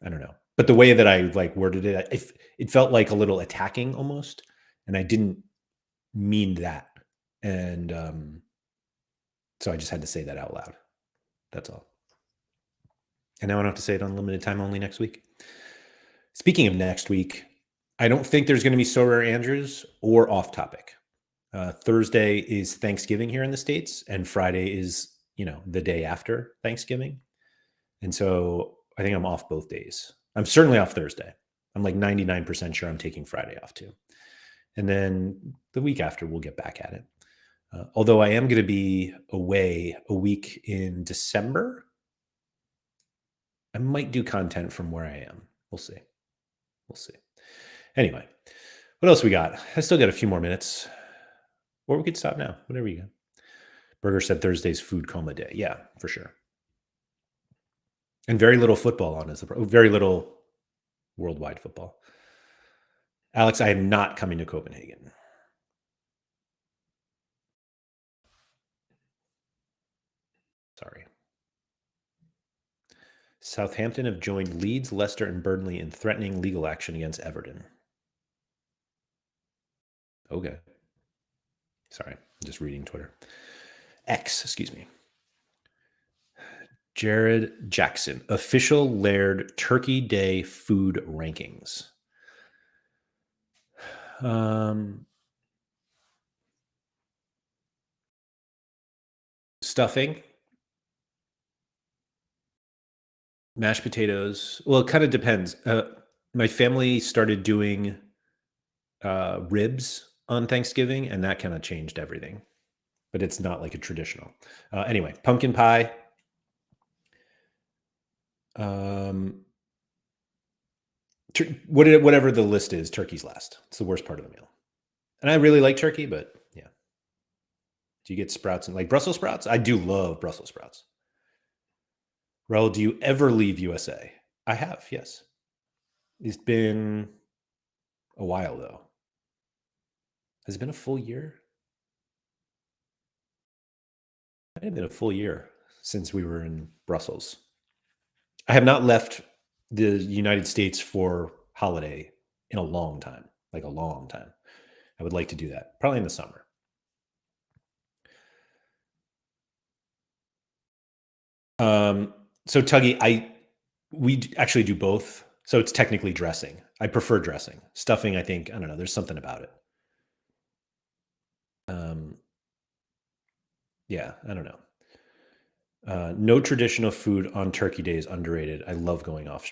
[SPEAKER 1] I don't know. But the way that I like worded it, it felt like a little attacking almost. And I didn't mean that. And so I just had to say that out loud. That's all. And now I don't have to say it on limited time only next week. Speaking of next week, I don't think there's going to be Sorare Andrews or Off Topic. Thursday is Thanksgiving here in the States, and Friday is, the day after Thanksgiving. And so I think I'm off both days. I'm certainly off Thursday. I'm like 99% sure I'm taking Friday off too. And then the week after, we'll get back at it. Although I am going to be away a week in December. I might do content from where I am. We'll see. Anyway, what else we got? I still got a few more minutes. Or we could stop now. Whatever you got. Berger said Thursday's food coma day. Yeah, for sure. And very little football on us. Very little worldwide football. Alex, I am not coming to Copenhagen. Sorry. Southampton have joined Leeds, Leicester, and Burnley in threatening legal action against Everton. Okay. Sorry, I'm just reading Twitter. Excuse me. Jared Jackson, official Laird Turkey Day food rankings. Stuffing, mashed potatoes. Well, it kind of depends. My family started doing ribs on Thanksgiving, and that kind of changed everything. But it's not like a traditional. Anyway, pumpkin pie. Whatever the list is, turkey's last. It's the worst part of the meal. And I really like turkey, but yeah. Do you get sprouts and like Brussels sprouts? I do love Brussels sprouts. Raul, do you ever leave USA? I have, yes. It's been a while though. Has it been a full year? It might have been a full year since we were in Brussels. I have not left the United States for holiday in a long time, like a long time. I would like to do that, probably in the summer. So Tuggy, we actually do both. So it's technically dressing. I prefer dressing. Stuffing, I think, I don't know, there's something about it. Yeah, I don't know. No traditional food on Turkey Day is underrated. I love going off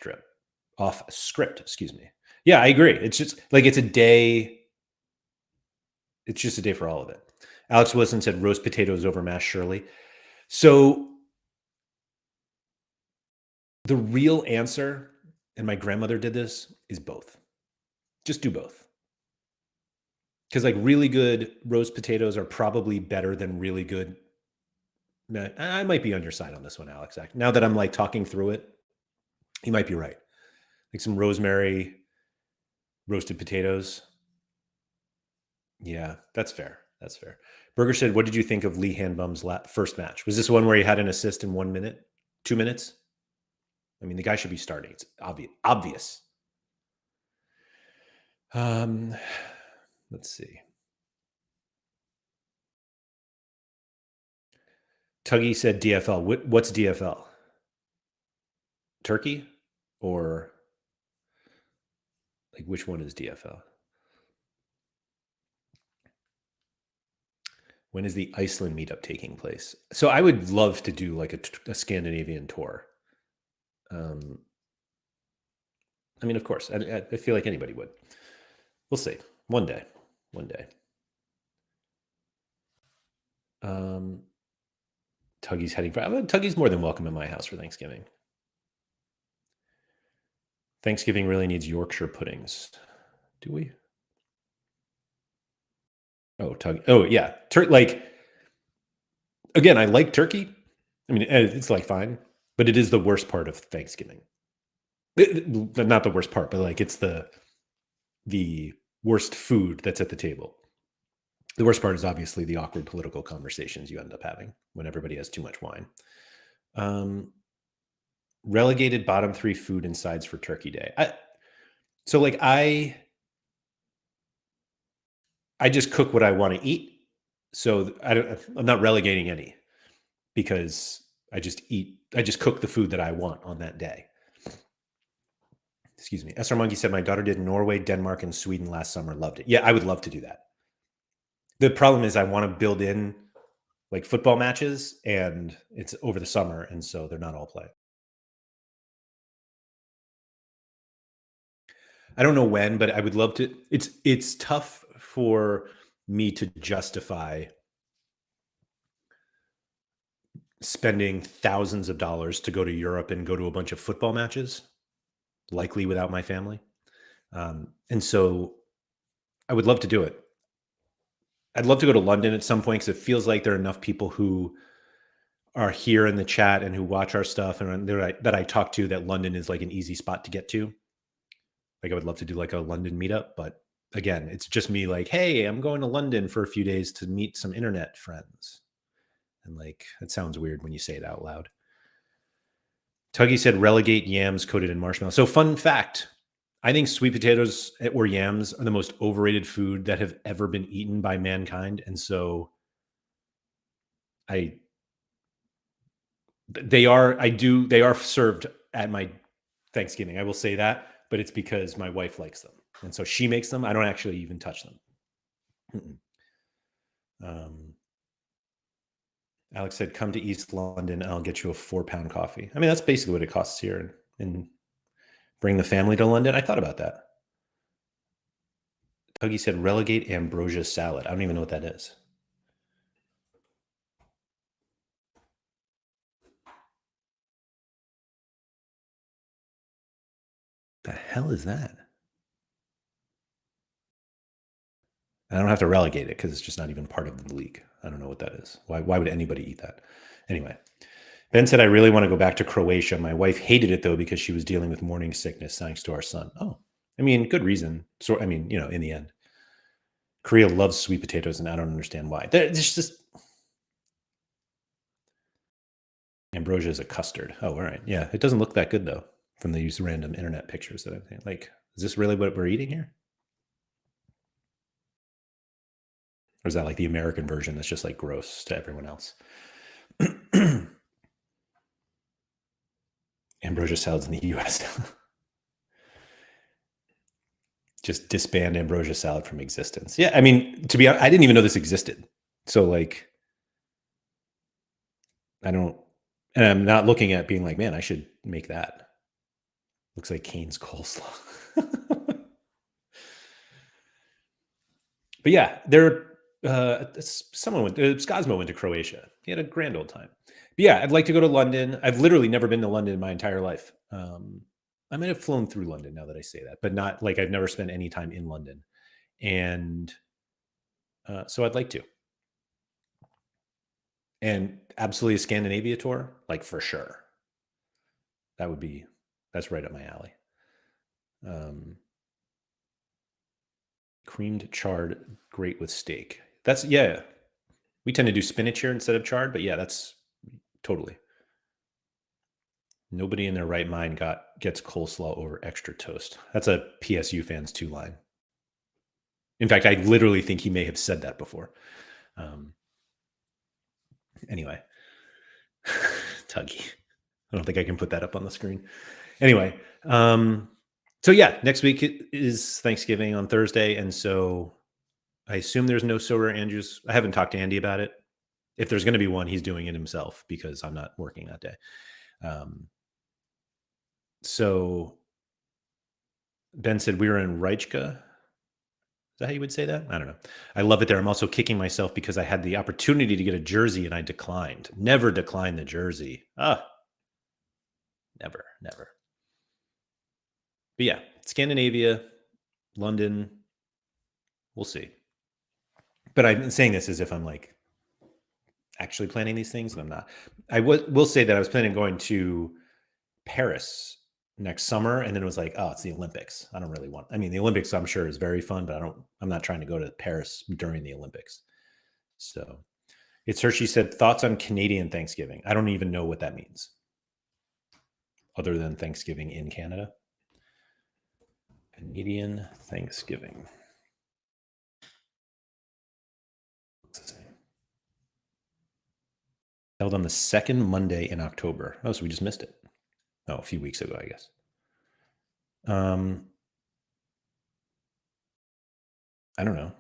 [SPEAKER 1] script, excuse me. Yeah, I agree. It's just like it's a day. It's just a day for all of it. Alex Wilson said roast potatoes over mashed Shirley. So The real answer, and my grandmother did this, is both. Just do both. Because like really good roast potatoes are probably better than really good. I might be on your side on this one, Alex. Now that I'm like talking through it, you might be right. Like some rosemary roasted potatoes. Yeah, that's fair. That's fair. Burger said, "What did you think of Lee Hanbum's first match? Was this one where he had an assist in 1 minute, 2 minutes? I mean, the guy should be starting. It's obvious. Let's see. Tuggy said DFL. What's DFL? Turkey? Or like which one is DFL? When is the Iceland meetup taking place? So I would love to do like a Scandinavian tour. I mean, of course, I feel like anybody would. We'll see. One day. Tuggy's heading for. Tuggy's more than welcome in my house for Thanksgiving. Thanksgiving really needs Yorkshire puddings. Do we? Oh, Tuggy. Oh, yeah. Like, again, I like turkey. I mean, it's like fine, but it is the worst part of Thanksgiving. Not the worst part, but like it's the worst food that's at the table. The worst part is obviously the awkward political conversations you end up having when everybody has too much wine. Relegated bottom 3 food and sides for Turkey Day. I just cook what I want to eat. So I'm not relegating any because I just cook the food that I want on that day. Excuse me. SR Monkey said, my daughter did Norway, Denmark, and Sweden last summer. Loved it. Yeah, I would love to do that. The problem is I want to build in like football matches and it's over the summer. And so they're not all play. I don't know when, but I would love to. It's tough for me to justify spending thousands of dollars to go to Europe and go to a bunch of football matches, likely without my family. And so I would love to do it. I'd love to go to London at some point because it feels like there are enough people who are here in the chat and who watch our stuff and that I talk to that London is like an easy spot to get to. Like I would love to do like a London meetup, but again, it's just me like, hey, I'm going to London for a few days to meet some internet friends. And like, it sounds weird when you say it out loud. Tuggy said, relegate yams coated in marshmallow. So fun fact, I think sweet potatoes or yams are the most overrated food that have ever been eaten by mankind. And so they are served at my Thanksgiving. I will say that, but it's because my wife likes them. And so she makes them. I don't actually even touch them. Alex said, come to East London. I'll get you a 4-pound coffee. I mean, that's basically what it costs here. And bring the family to London. I thought about that. Tuggy said, relegate ambrosia salad. I don't even know what that is. The hell is that? I don't have to relegate it because it's just not even part of the league. I don't know what that is. Why would anybody eat that? Anyway, Ben said, I really want to go back to Croatia. My wife hated it, though, because she was dealing with morning sickness thanks to our son. Oh, I mean, good reason. So, I mean, in the end. Korea loves sweet potatoes, and I don't understand why. There's just... Ambrosia is a custard. Oh, all right. Yeah, it doesn't look that good, though, from these random internet pictures that I've seen. Like, is this really what we're eating here? Or is that like the American version that's just like gross to everyone else? Ambrosia salads in the US. Just disband ambrosia salad from existence. Yeah, I mean, to be honest, I didn't even know this existed. So like, and I'm not looking at being like, man, I should make that. Looks like Cane's coleslaw. But yeah, Skazmo went to Croatia. He had a grand old time. yeah, I'd like to go to London. I've literally never been to London in my entire life. I might have flown through London now that I say that, but not like I've never spent any time in London. And so I'd like to. And absolutely a Scandinavia tour, like for sure. That's right up my alley. Creamed chard, great with steak. That's, yeah. We tend to do spinach here instead of chard, but yeah, that's totally. Nobody in their right mind gets coleslaw over extra toast. That's a PSU fans 2 line. In fact, I literally think he may have said that before. Anyway, Tuggy. I don't think I can put that up on the screen. Anyway, so yeah, next week is Thanksgiving on Thursday, and so I assume there's no Sorare Andrews. I haven't talked to Andy about it. If there's going to be one, he's doing it himself because I'm not working that day. So Ben said we were in Reichka. Is that how you would say that? I don't know. I love it there. I'm also kicking myself because I had the opportunity to get a jersey and I declined. Never decline the jersey. Never. But yeah, Scandinavia, London, we'll see. But I'm saying this as if I'm like actually planning these things, and I'm not. I will say that I was planning on going to Paris next summer, and then it was like, oh, it's the Olympics. I don't really want. I mean, the Olympics I'm sure is very fun, but I'm not trying to go to Paris during the Olympics. So it's Hershey said thoughts on Canadian Thanksgiving. I don't even know what that means, other than Thanksgiving in Canada. Canadian Thanksgiving. Held on the second Monday in October. Oh, so we just missed it. Oh, a few weeks ago, I guess. I don't know.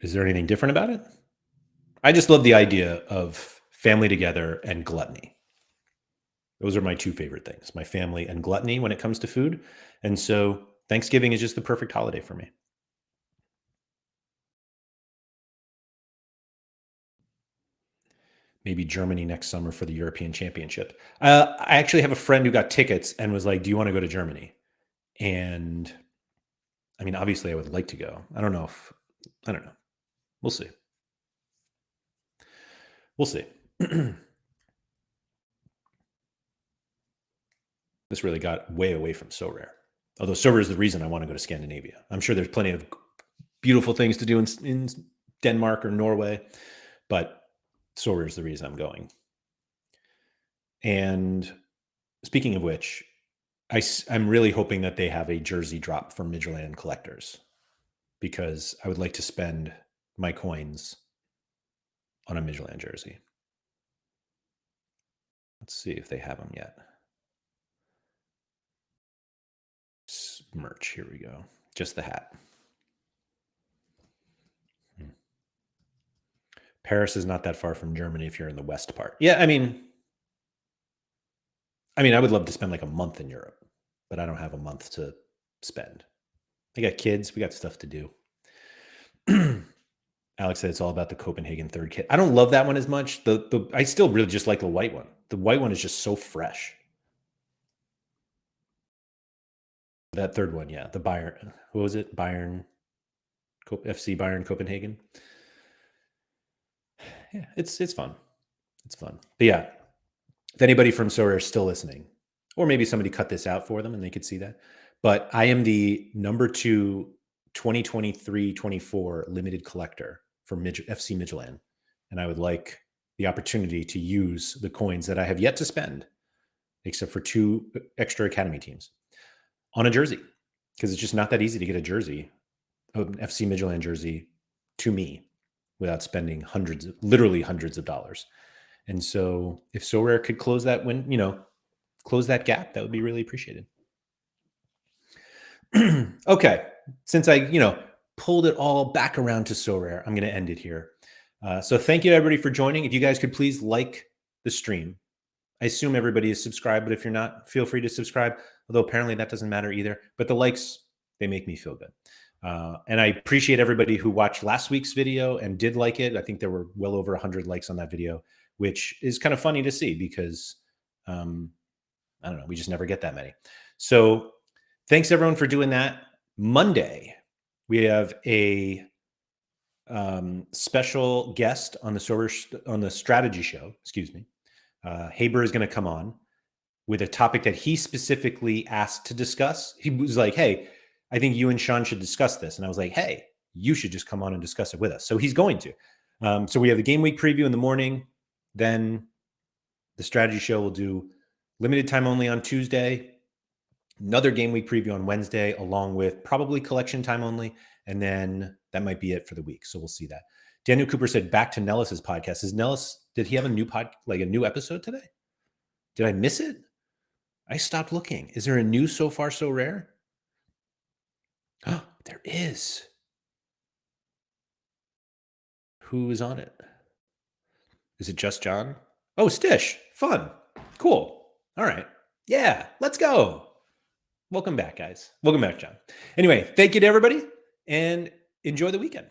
[SPEAKER 1] Is there anything different about it? I just love the idea of family together and gluttony. Those are my 2 favorite things, my family and gluttony when it comes to food. And so Thanksgiving is just the perfect holiday for me. Maybe Germany next summer for the European Championship. I actually have a friend who got tickets and was like, do you want to go to Germany? And I mean, obviously I would like to go. I don't know. We'll see. This really got way away from Sorare. Although Sorare is the reason I want to go to Scandinavia. I'm sure there's plenty of beautiful things to do in Denmark or Norway, but Sorare is the reason I'm going. And speaking of which, I'm really hoping that they have a jersey drop for Midland collectors, because I would like to spend my coins on a Midland jersey. Let's see if they have them yet. Merch, here we go. Just the hat. Paris is not that far from Germany if you're in the west part. Yeah, I mean, I would love to spend like a month in Europe, but I don't have a month to spend. I got kids. We got stuff to do. Alex said it's all about the Copenhagen third kit. I don't love that one as much. I still really just like the white one. The white one is just so fresh. That third one, yeah. The Bayern, what was it? Bayern, FC Bayern Copenhagen. Yeah, it's fun. It's fun. But yeah, if anybody from Sorare is still listening, or maybe somebody cut this out for them and they could see that. But I am the number 2 2023-24 limited collector for FC Midtjylland. And I would like the opportunity to use the coins that I have yet to spend, except for 2 extra academy teams, on a jersey. Because it's just not that easy to get a jersey, an FC Midtjylland jersey, to me without spending literally hundreds of dollars. And so if Sorare could close that close that gap, that would be really appreciated. Okay. Since I, pulled it all back around to Sorare, I'm going to end it here. So thank you everybody for joining. If you guys could please like the stream. I assume everybody is subscribed, but if you're not, feel free to subscribe. Although apparently that doesn't matter either. But the likes, they make me feel good. And I appreciate everybody who watched last week's video and did like it. I think there were well over 100 likes on that video, which is kind of funny to see because I don't know, we just never get that many. So thanks everyone for doing that. Monday, we have a special guest on the strategy show. Excuse me. Haber is going to come on with a topic that he specifically asked to discuss. He was like, "Hey, I think you and Sean should discuss this," and I was like, "Hey, you should just come on and discuss it with us." So he's going to. So we have the game week preview in the morning. Then the strategy show will do limited time only on Tuesday. Another game week preview on Wednesday, along with probably collection time only. And then that might be it for the week. So we'll see that. Daniel Cooper said, back to Nellis's podcast. Is Nellis, did he have a new episode today? Did I miss it? I stopped looking. Is there a new So Far So Rare? Oh, there is. Who is on it? Is it just John? Oh, Stish. Fun. Cool. All right. Yeah, let's go. Welcome back, guys. Welcome back, John. Anyway, thank you to everybody and enjoy the weekend.